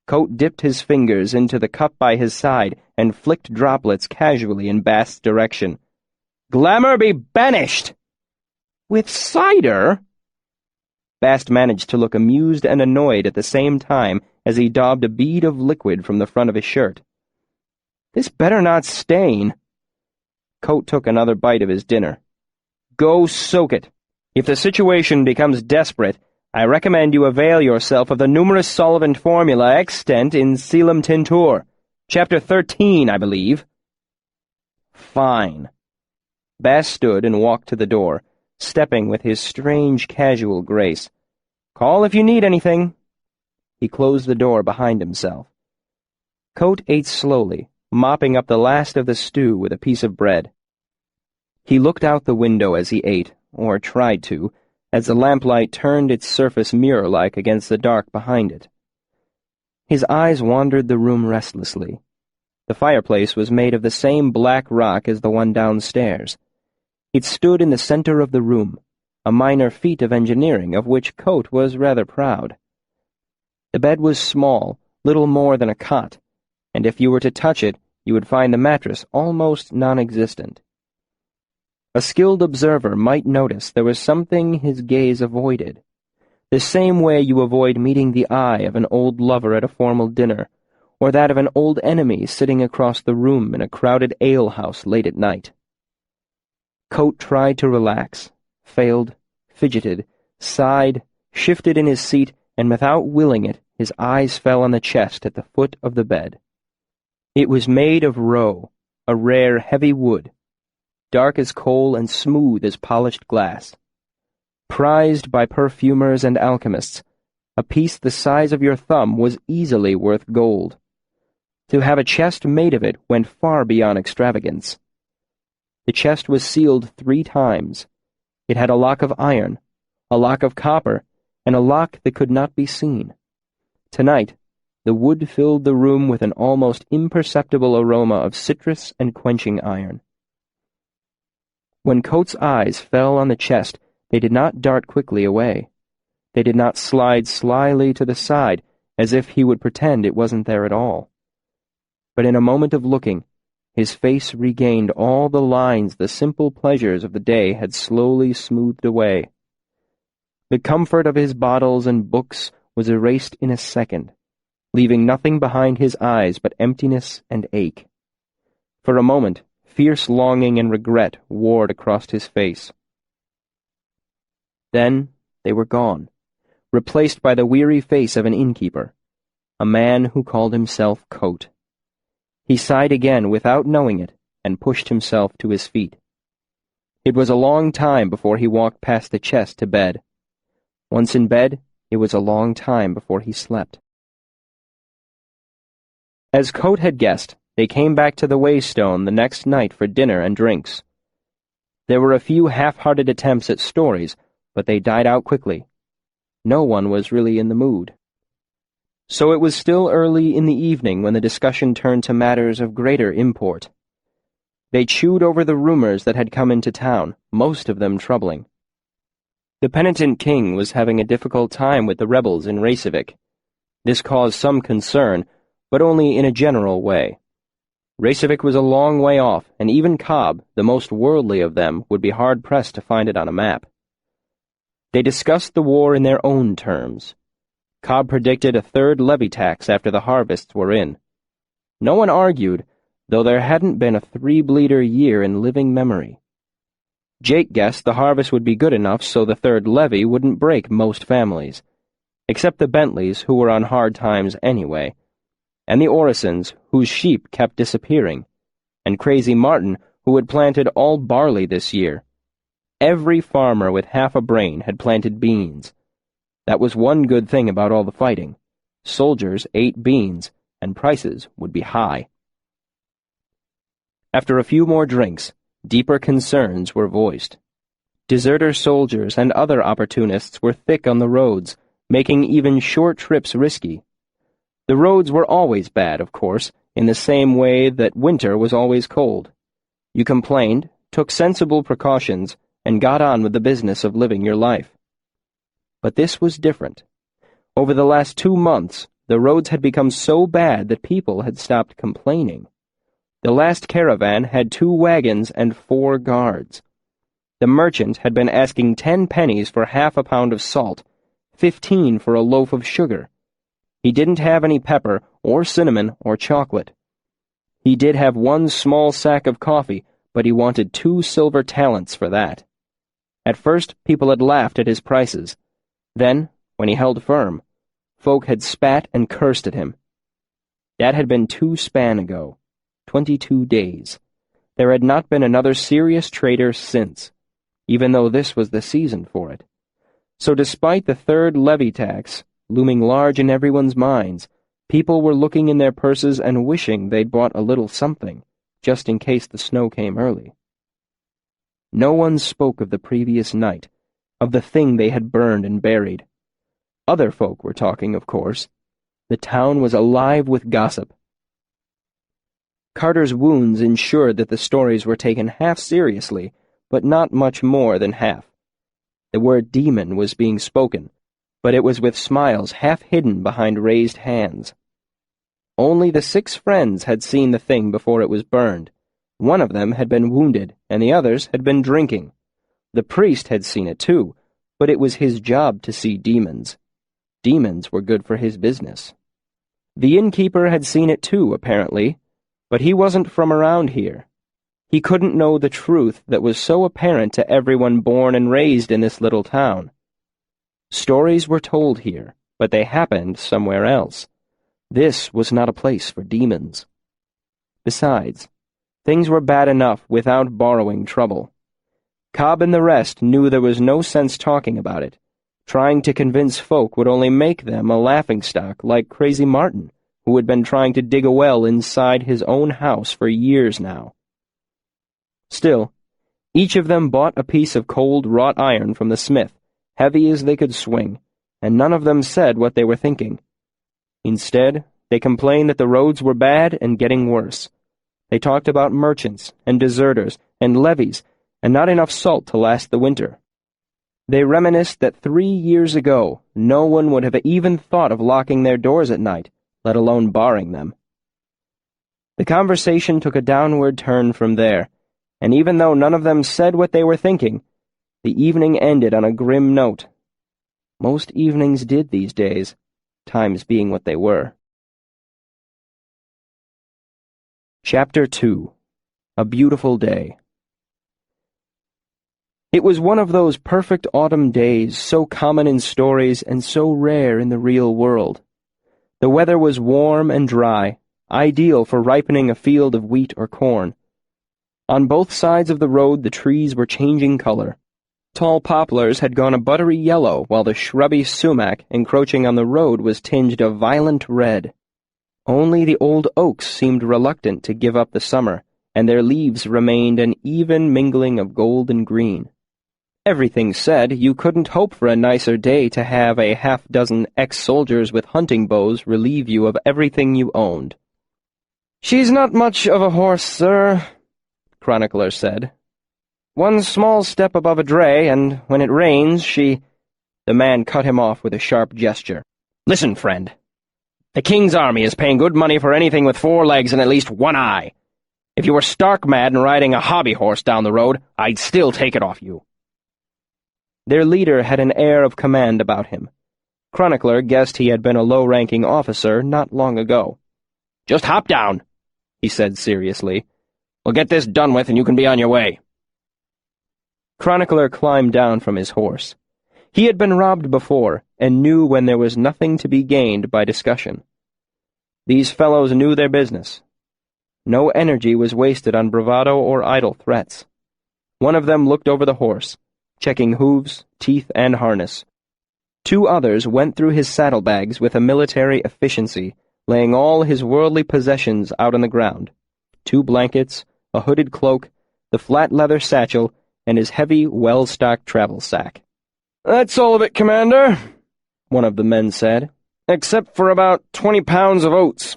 Coat dipped his fingers into the cup by his side and flicked droplets casually in Bast's direction. "Glamour be banished!" "With cider?" Bast managed to look amused and annoyed at the same time as he daubed a bead of liquid from the front of his shirt. "This better not stain." Coat took another bite of his dinner. "Go soak it. If the situation becomes desperate, I recommend you avail yourself of the numerous solvent formula extant in Selim Tintur. Chapter 13, I believe." "Fine." Bast stood and walked to the door, stepping with his strange casual grace. "Call if you need anything." He closed the door behind himself. Coat ate slowly, mopping up the last of the stew with a piece of bread. He looked out the window as he ate, or tried to, as the lamplight turned its surface mirror-like against the dark behind it. His eyes wandered the room restlessly. The fireplace was made of the same black rock as the one downstairs. It stood in the center of the room, a minor feat of engineering of which Coat was rather proud. The bed was small, little more than a cot, and if you were to touch it, you would find the mattress almost non-existent. A skilled observer might notice there was something his gaze avoided, the same way you avoid meeting the eye of an old lover at a formal dinner, or that of an old enemy sitting across the room in a crowded alehouse late at night. Coat tried to relax, failed, fidgeted, sighed, shifted in his seat, and without willing it, his eyes fell on the chest at the foot of the bed. It was made of roe, a rare heavy wood, dark as coal and smooth as polished glass. Prized by perfumers and alchemists, a piece the size of your thumb was easily worth gold. To have a chest made of it went far beyond extravagance. The chest was sealed 3 times. It had a lock of iron, a lock of copper, and a lock that could not be seen. Tonight, the wood filled the room with an almost imperceptible aroma of citrus and quenching iron. When Coat's eyes fell on the chest, They did not dart quickly away. They did not slide slyly to the side, as if he would pretend it wasn't there at all. But in a moment of looking, his face regained all the lines the simple pleasures of the day had slowly smoothed away. The comfort of his bottles and books was erased in a second, leaving nothing behind his eyes but emptiness and ache. For a moment, fierce longing and regret warred across his face. Then they were gone, replaced by the weary face of an innkeeper, a man who called himself Coate. He sighed again without knowing it, and pushed himself to his feet. It was a long time before he walked past the chest to bed. Once in bed, it was a long time before he slept. As Coate had guessed, they came back to the Waystone the next night for dinner and drinks. There were a few half-hearted attempts at stories, but they died out quickly. No one was really in the mood. So it was still early in the evening when the discussion turned to matters of greater import. They chewed over the rumors that had come into town, most of them troubling. The penitent king was having a difficult time with the rebels in Reykjavik. This caused some concern, but only in a general way. Reykjavik was a long way off, and even Cobb, the most worldly of them, would be hard-pressed to find it on a map. They discussed the war in their own terms. Cobb predicted a third levy tax after the harvests were in. No one argued, though there hadn't been a three-bleeder year in living memory. Jake guessed the harvest would be good enough so the third levy wouldn't break most families, except the Bentleys, who were on hard times anyway, and the Orisons, whose sheep kept disappearing, and Crazy Martin, who had planted all barley this year. Every farmer with half a brain had planted beans. That was one good thing about all the fighting. Soldiers ate beans, and prices would be high. After a few more drinks, deeper concerns were voiced. Deserter soldiers and other opportunists were thick on the roads, making even short trips risky. The roads were always bad, of course, in the same way that winter was always cold. You complained, took sensible precautions, and got on with the business of living your life. But this was different. Over the last 2 months, the roads had become so bad that people had stopped complaining. The last caravan had 2 wagons and 4 guards. The merchant had been asking 10 pennies for half a pound of salt, 15 for a loaf of sugar. He didn't have any pepper or cinnamon or chocolate. He did have 1 small sack of coffee, but he wanted 2 silver talents for that. At first, people had laughed at his prices. Then, when he held firm, folk had spat and cursed at him. That had been 2 span ago, 22 days. There had not been another serious trader since, even though this was the season for it. So despite the third levy tax, looming large in everyone's minds, people were looking in their purses and wishing they'd bought a little something, just in case the snow came early. No one spoke of the previous night, of the thing they had burned and buried. Other folk were talking, of course. The town was alive with gossip. Carter's wounds ensured that the stories were taken half seriously, but not much more than half. The word demon was being spoken, but it was with smiles half hidden behind raised hands. Only the 6 friends had seen the thing before it was burned. One of them had been wounded, and the others had been drinking. The priest had seen it too, but it was his job to see demons. Demons were good for his business. The innkeeper had seen it too, apparently, but he wasn't from around here. He couldn't know the truth that was so apparent to everyone born and raised in this little town. Stories were told here, but they happened somewhere else. This was not a place for demons. Besides, things were bad enough without borrowing trouble. Cobb and the rest knew there was no sense talking about it. Trying to convince folk would only make them a laughingstock like Crazy Martin, who had been trying to dig a well inside his own house for years now. Still, each of them bought a piece of cold wrought iron from the smith, heavy as they could swing, and none of them said what they were thinking. Instead, they complained that the roads were bad and getting worse. They talked about merchants and deserters and levies, and not enough salt to last the winter. They reminisced that 3 years ago no one would have even thought of locking their doors at night, let alone barring them. The conversation took a downward turn from there, and even though none of them said what they were thinking, the evening ended on a grim note. Most evenings did these days, times being what they were. Chapter 2. A Beautiful Day. It was one of those perfect autumn days so common in stories and so rare in the real world. The weather was warm and dry, ideal for ripening a field of wheat or corn. On both sides of the road the trees were changing color. Tall poplars had gone a buttery yellow, while the shrubby sumac encroaching on the road was tinged a violent red. Only the old oaks seemed reluctant to give up the summer, and their leaves remained an even mingling of gold and green. Everything said you couldn't hope for a nicer day to have a half-dozen ex-soldiers with hunting bows relieve you of everything you owned. "She's not much of a horse, sir," Chronicler said. "One small step above a dray, and when it rains, she—" The man cut him off with a sharp gesture. "Listen, friend. The King's army is paying good money for anything with 4 legs and at least 1 eye. If you were stark mad and riding a hobby horse down the road, I'd still take it off you." Their leader had an air of command about him. Chronicler guessed he had been a low-ranking officer not long ago. "Just hop down," he said seriously. "We'll get this done with and you can be on your way." Chronicler climbed down from his horse. He had been robbed before, and knew when there was nothing to be gained by discussion. These fellows knew their business. No energy was wasted on bravado or idle threats. One of them looked over the horse, checking hooves, teeth, and harness. 2 others went through his saddlebags with a military efficiency, laying all his worldly possessions out on the ground. 2 blankets, a hooded cloak, the flat leather satchel, and his heavy, well-stocked travel sack. "That's all of it, Commander," one of the men said, "except for about 20 pounds of oats."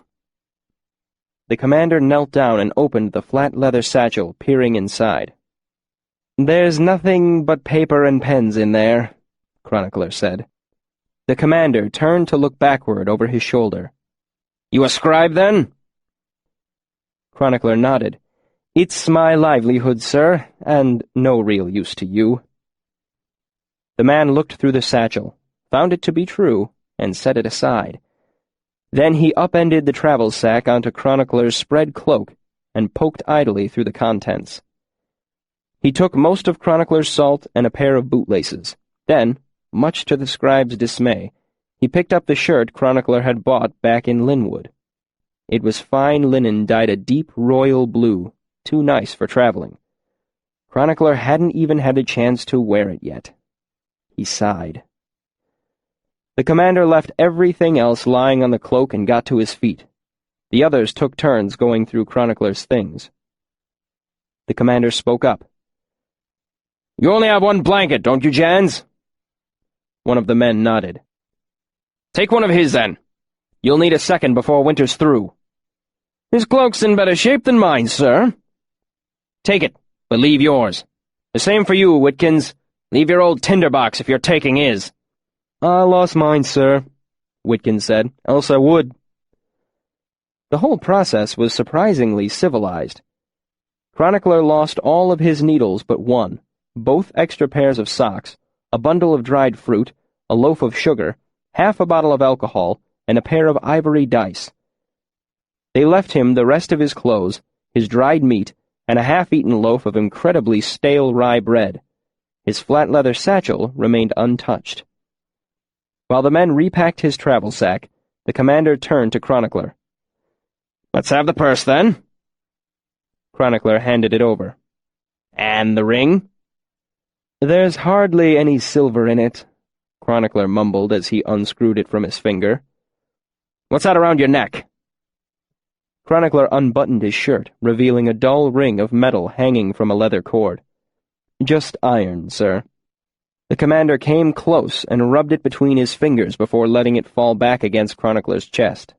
The commander knelt down and opened the flat leather satchel, peering inside. "There's nothing but paper and pens in there," Chronicler said. The commander turned to look backward over his shoulder. "You a scribe, then?" Chronicler nodded. "It's my livelihood, sir, and no real use to you." The man looked through the satchel, found it to be true, and set it aside. Then he upended the travel sack onto Chronicler's spread cloak and poked idly through the contents. He took most of Chronicler's salt and a pair of bootlaces. Then, much to the scribe's dismay, he picked up the shirt Chronicler had bought back in Linwood. It was fine linen dyed a deep royal blue, too nice for traveling. Chronicler hadn't even had a chance to wear it yet. He sighed. The commander left everything else lying on the cloak and got to his feet. The others took turns going through Chronicler's things. The commander spoke up. "You only have 1 blanket, don't you, Jans?" One of the men nodded. "Take one of his, then. You'll need a second before winter's through." "His cloak's in better shape than mine, sir." "Take it, but leave yours. The same for you, Whitkins. Leave your old tinderbox if you're taking his." "I lost mine, sir," Whitkins said, "else I would." The whole process was surprisingly civilized. Chronicler lost all of his needles but 1, both extra pairs of socks, a bundle of dried fruit, a loaf of sugar, half a bottle of alcohol, and a pair of ivory dice. They left him the rest of his clothes, his dried meat, and a half-eaten loaf of incredibly stale rye bread. His flat leather satchel remained untouched. While the men repacked his travel sack, the commander turned to Chronicler. "Let's have the purse, then." Chronicler handed it over. "And the ring?" "There's hardly any silver in it," Chronicler mumbled as he unscrewed it from his finger. "What's that around your neck?" Chronicler unbuttoned his shirt, revealing a dull ring of metal hanging from a leather cord. "Just iron, sir." The commander came close and rubbed it between his fingers before letting it fall back against Chronicler's chest.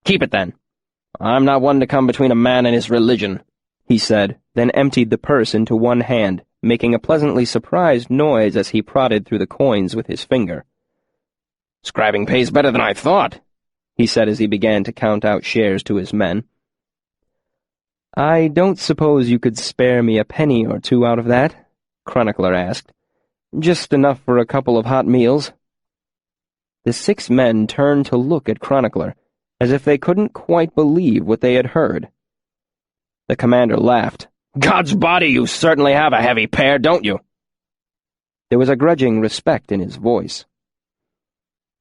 "Keep it, then. I'm not one to come between a man and his religion," he said, then emptied the purse into one hand, making a pleasantly surprised noise as he prodded through the coins with his finger. "Scribing pays better than I thought," he said as he began to count out shares to his men. "I don't suppose you could spare me a penny or two out of that?" Chronicler asked. "Just enough for a couple of hot meals." The 6 men turned to look at Chronicler, as if they couldn't quite believe what they had heard. The commander laughed. "God's body, you certainly have a heavy pair, don't you?" There was a grudging respect in his voice.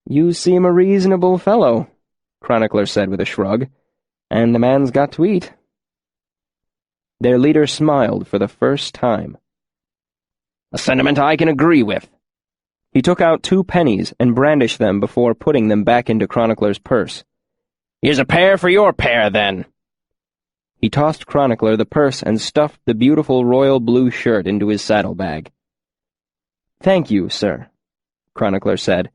"You seem a reasonable fellow," Chronicler said with a shrug, "and the man's got to eat." Their leader smiled for the first time. "A sentiment I can agree with." He took out 2 pennies and brandished them before putting them back into Chronicler's purse. "Here's a pair for your pair, then." He tossed Chronicler the purse and stuffed the beautiful royal blue shirt into his saddlebag. "Thank you, sir," Chronicler said.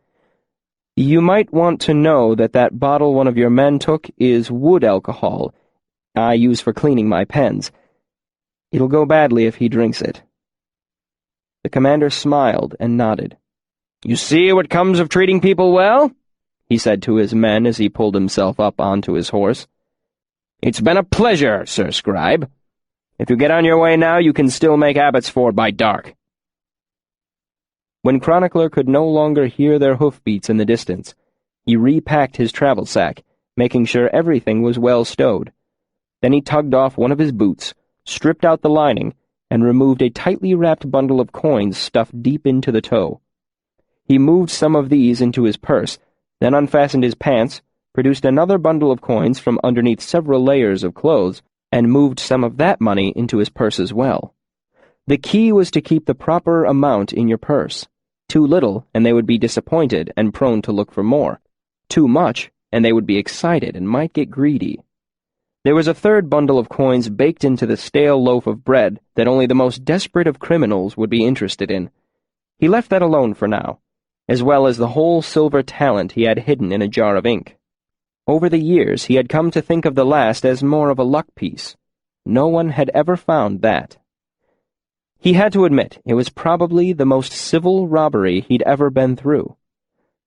"You might want to know that bottle one of your men took is wood alcohol I use for cleaning my pens. It'll go badly if he drinks it." The commander smiled and nodded. "You see what comes of treating people well?" he said to his men as he pulled himself up onto his horse. "It's been a pleasure, Sir Scribe. If you get on your way now, you can still make Abbotsford by dark." When Chronicler could no longer hear their hoofbeats in the distance, he repacked his travel sack, making sure everything was well stowed. Then he tugged off one of his boots, stripped out the lining, and removed a tightly wrapped bundle of coins stuffed deep into the toe. He moved some of these into his purse, then unfastened his pants, produced another bundle of coins from underneath several layers of clothes, and moved some of that money into his purse as well. The key was to keep the proper amount in your purse. Too little, and they would be disappointed and prone to look for more. Too much, and they would be excited and might get greedy. There was a third bundle of coins baked into the stale loaf of bread that only the most desperate of criminals would be interested in. He left that alone for now, as well as the whole silver talent he had hidden in a jar of ink. Over the years, he had come to think of the last as more of a luck piece. No one had ever found that. He had to admit it was probably the most civil robbery he'd ever been through.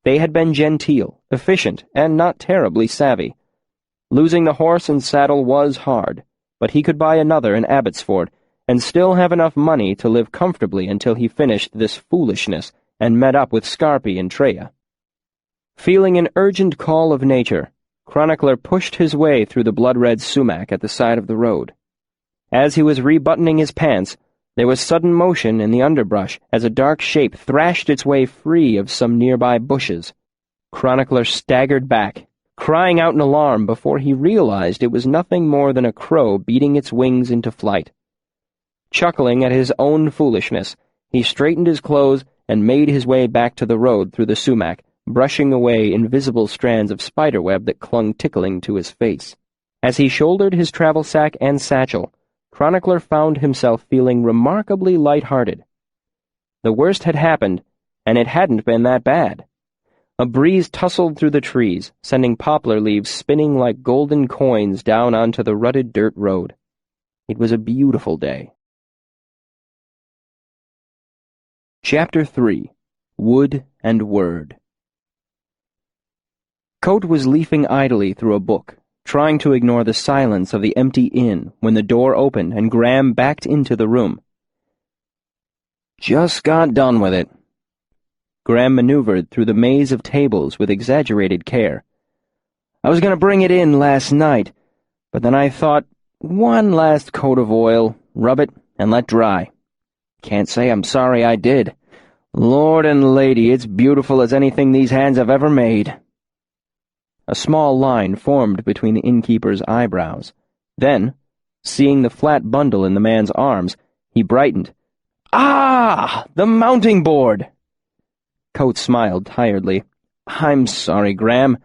They had been genteel, efficient, and not terribly savvy. Losing the horse and saddle was hard, but he could buy another in Abbotsford and still have enough money to live comfortably until he finished this foolishness and met up with Scarpy and Treya. Feeling an urgent call of nature, Chronicler pushed his way through the blood-red sumac at the side of the road. As he was rebuttoning his pants, there was sudden motion in the underbrush as a dark shape thrashed its way free of some nearby bushes. Chronicler staggered back, crying out in alarm before he realized it was nothing more than a crow beating its wings into flight. Chuckling at his own foolishness, he straightened his clothes and made his way back to the road through the sumac, brushing away invisible strands of spiderweb that clung tickling to his face. As he shouldered his travel sack and satchel, Chronicler found himself feeling remarkably light-hearted. The worst had happened, and it hadn't been that bad. A breeze tussled through the trees, sending poplar leaves spinning like golden coins down onto the rutted dirt road. It was a beautiful day. Chapter 3. Wood and Word. Coate was leafing idly through a book, trying to ignore the silence of the empty inn when the door opened and Graham backed into the room. "Just got done with it." Graham maneuvered through the maze of tables with exaggerated care. "I was going to bring it in last night, but then I thought, one last coat of oil, rub it, and let dry. Can't say I'm sorry I did. Lord and Lady, it's beautiful as anything these hands have ever made." A small line formed between the innkeeper's eyebrows. Then, seeing the flat bundle in the man's arms, he brightened. "Ah, the mounting board!" Coate smiled tiredly. "I'm sorry, Graham.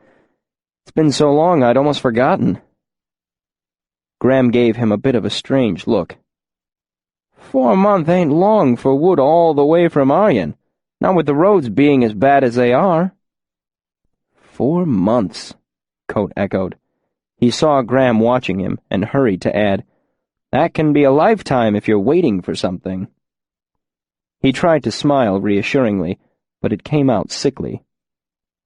It's been so long I'd almost forgotten." Graham gave him a bit of a strange look. 4 months ain't long for wood all the way from Aryan, not with the roads being as bad as they are." 4 months, Coate echoed. He saw Graham watching him and hurried to add, "That can be a lifetime if you're waiting for something." He tried to smile reassuringly, but it came out sickly.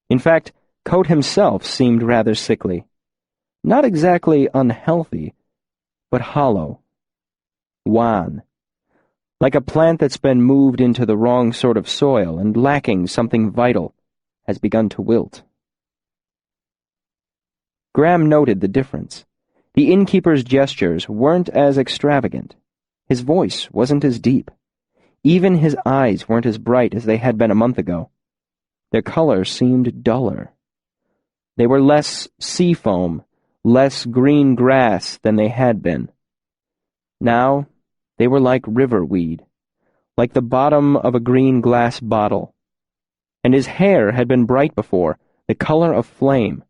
In fact, Coat himself seemed rather sickly. Not exactly unhealthy, but hollow. Wan. Like a plant that's been moved into the wrong sort of soil and lacking something vital, has begun to wilt. Graham noted the difference. The innkeeper's gestures weren't as extravagant. His voice wasn't as deep. Even his eyes weren't as bright as they had been a month ago. Their color seemed duller. They were less sea foam, less green grass than they had been. Now, they were like river weed, like the bottom of a green glass bottle. And his hair had been bright before, the color of flame.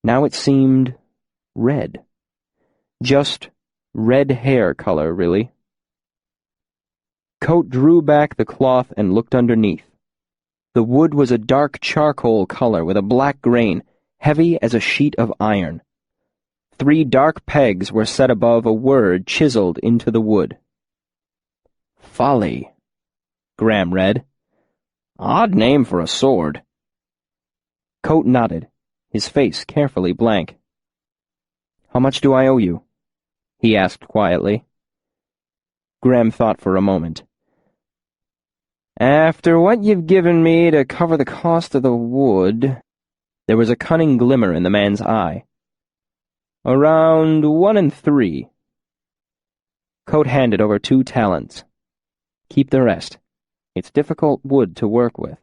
Now it seemed red. Just red hair color, really. Coat drew back the cloth and looked underneath. The wood was a dark charcoal color with a black grain, heavy as a sheet of iron. 3 dark pegs were set above a word chiseled into the wood. Folly, Graham read. Odd name for a sword. Coat nodded, his face carefully blank. How much do I owe you? He asked quietly. Graham thought for a moment. After what you've given me to cover the cost of the wood... There was a cunning glimmer in the man's eye. Around 1 3. Coat handed over 2 talents. Keep the rest. It's difficult wood to work with.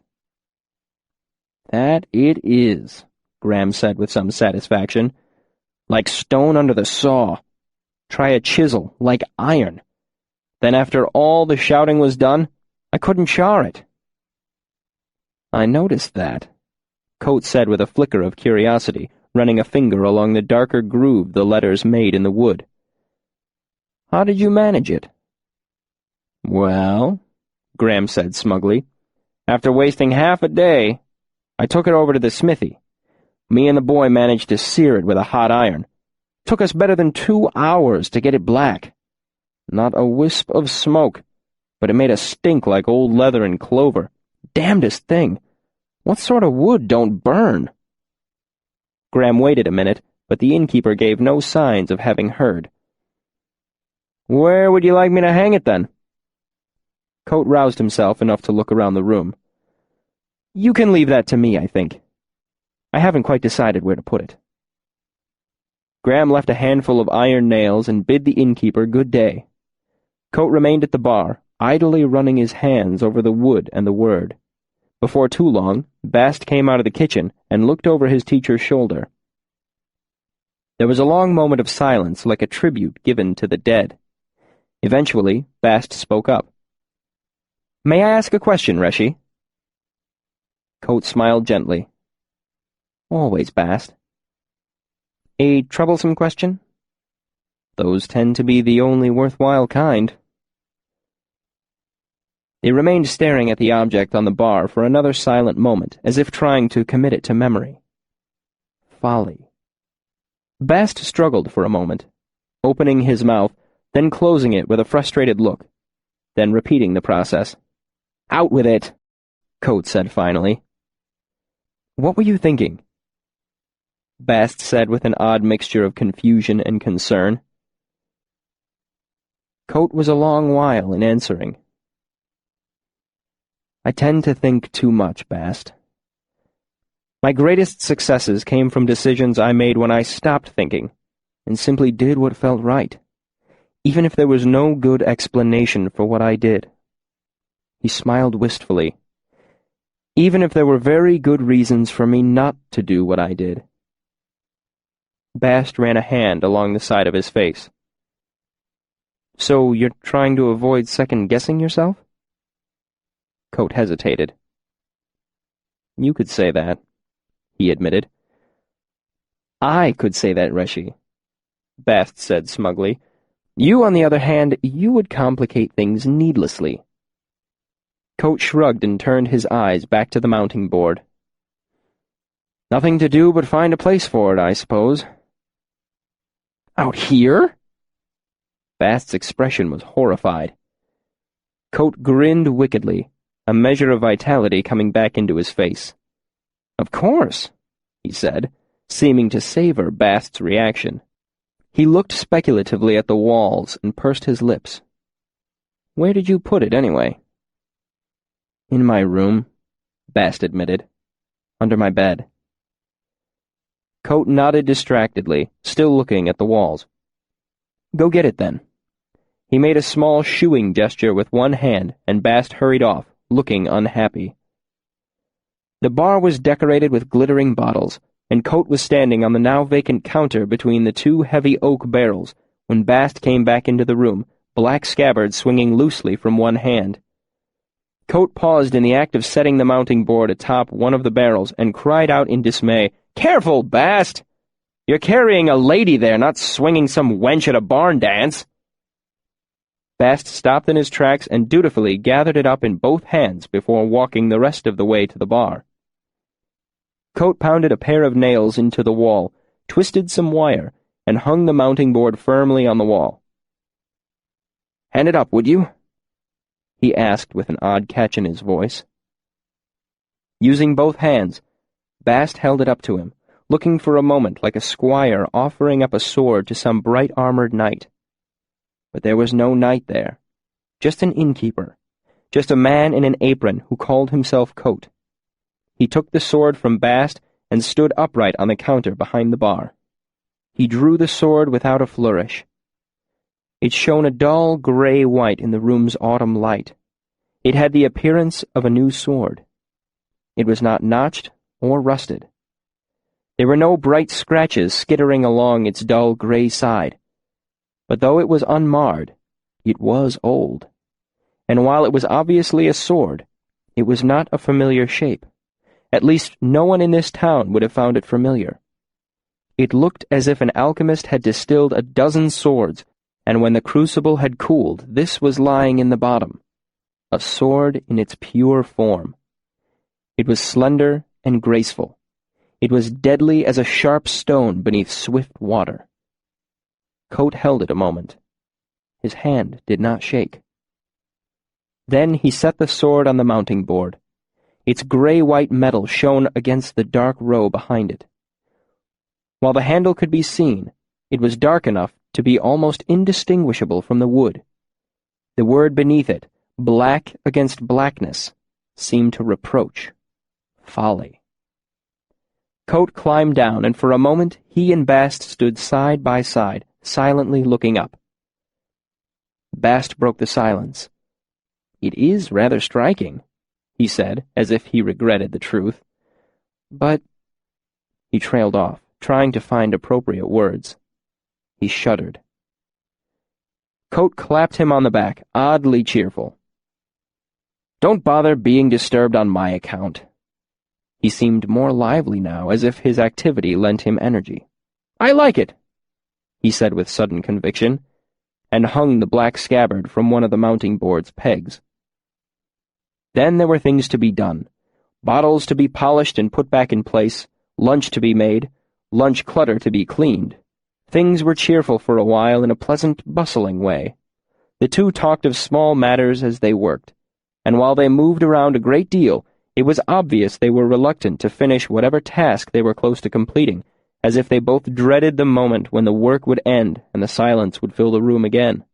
That it is, Graham said with some satisfaction. Like stone under the saw. Try a chisel, like iron. Then after all the shouting was done, I couldn't char it. I noticed that, Coat said with a flicker of curiosity, running a finger along the darker groove the letters made in the wood. How did you manage it? Well, Graham said smugly, after wasting half a day, I took it over to the smithy. Me and the boy managed to sear it with a hot iron. Took us better than 2 hours to get it black. Not a wisp of smoke, but it made a stink like old leather and clover. Damnedest thing. What sort of wood don't burn? Graham waited a minute, but the innkeeper gave no signs of having heard. Where would you like me to hang it, then? Coat roused himself enough to look around the room. You can leave that to me, I think. I haven't quite decided where to put it. Graham left a handful of iron nails and bid the innkeeper good day. Coat remained at the bar, idly running his hands over the wood and the word. Before too long, Bast came out of the kitchen and looked over his teacher's shoulder. There was a long moment of silence, like a tribute given to the dead. Eventually, Bast spoke up. May I ask a question, Reshi? Coat smiled gently. Always, Bast. A troublesome question? Those tend to be the only worthwhile kind. They remained staring at the object on the bar for another silent moment, as if trying to commit it to memory. Folly. Bast struggled for a moment, opening his mouth, then closing it with a frustrated look, then repeating the process. Out with it, Coat said finally. What were you thinking? Bast said with an odd mixture of confusion and concern. Coat was a long while in answering. I tend to think too much, Bast. My greatest successes came from decisions I made when I stopped thinking, and simply did what felt right, even if there was no good explanation for what I did. He smiled wistfully. Even if there were very good reasons for me not to do what I did. Bast ran a hand along the side of his face. So you're trying to avoid second-guessing yourself? Coat hesitated. You could say that, he admitted. I could say that, Reshi, Bast said smugly. You, on the other hand, you would complicate things needlessly. Coat shrugged and turned his eyes back to the mounting board. Nothing to do but find a place for it, I suppose. Out here? Bast's expression was horrified. Coat grinned wickedly, a measure of vitality coming back into his face. "Of course," he said, seeming to savor Bast's reaction. He looked speculatively at the walls and pursed his lips. "Where did you put it, anyway?" "In my room," Bast admitted. "Under my bed." Coat nodded distractedly, still looking at the walls. "Go get it, then." He made a small shooing gesture with one hand, and Bast hurried off, looking unhappy. The bar was decorated with glittering bottles, and Coat was standing on the now vacant counter between the two heavy oak barrels when Bast came back into the room, black scabbard swinging loosely from one hand. Coat paused in the act of setting the mounting board atop one of the barrels and cried out in dismay, "Careful, Bast! You're carrying a lady there, not swinging some wench at a barn dance!" Bast stopped in his tracks and dutifully gathered it up in both hands before walking the rest of the way to the bar. Coat pounded a pair of nails into the wall, twisted some wire, and hung the mounting board firmly on the wall. "Hand it up, would you?" he asked with an odd catch in his voice. Using both hands, Bast held it up to him, looking for a moment like a squire offering up a sword to some bright-armored knight. But there was no knight there, just an innkeeper, just a man in an apron who called himself Coat. He took the sword from Bast and stood upright on the counter behind the bar. He drew the sword without a flourish. It shone a dull gray-white in the room's autumn light. It had the appearance of a new sword. It was not notched or rusted. There were no bright scratches skittering along its dull gray side. But though it was unmarred, it was old. And while it was obviously a sword, it was not a familiar shape. At least no one in this town would have found it familiar. It looked as if an alchemist had distilled a dozen swords, and when the crucible had cooled, this was lying in the bottom, a sword in its pure form. It was slender and graceful. It was deadly as a sharp stone beneath swift water. Coat held it a moment. His hand did not shake. Then he set the sword on the mounting board. Its gray-white metal shone against the dark row behind it. While the handle could be seen, it was dark enough to be almost indistinguishable from the wood. The word beneath it, black against blackness, seemed to reproach folly. Coat climbed down, and for a moment he and Bast stood side by side, silently looking up. Bast broke the silence. "It is rather striking," he said, as if he regretted the truth. "But—" He trailed off, trying to find appropriate words. He shuddered. Coat clapped him on the back, oddly cheerful. "Don't bother being disturbed on my account." He seemed more lively now, as if his activity lent him energy. "I like it," he said with sudden conviction, and hung the black scabbard from one of the mounting board's pegs. Then there were things to be done, bottles to be polished and put back in place, lunch to be made, lunch clutter to be cleaned. Things were cheerful for a while in a pleasant, bustling way. The two talked of small matters as they worked, and while they moved around a great deal, it was obvious they were reluctant to finish whatever task they were close to completing, as if they both dreaded the moment when the work would end and the silence would fill the room again.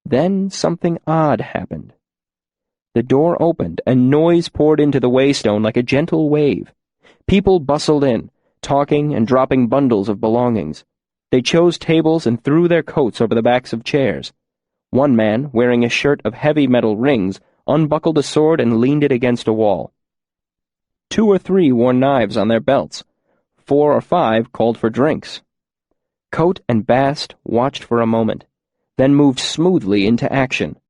Then something odd happened. The door opened, and noise poured into the waystone like a gentle wave. People bustled in, talking and dropping bundles of belongings. They chose tables and threw their coats over the backs of chairs. One man, wearing a shirt of heavy metal rings, unbuckled a sword and leaned it against a wall. 2 or 3 wore knives on their belts. 4 or 5 called for drinks. Coat and Bast watched for a moment, then moved smoothly into action,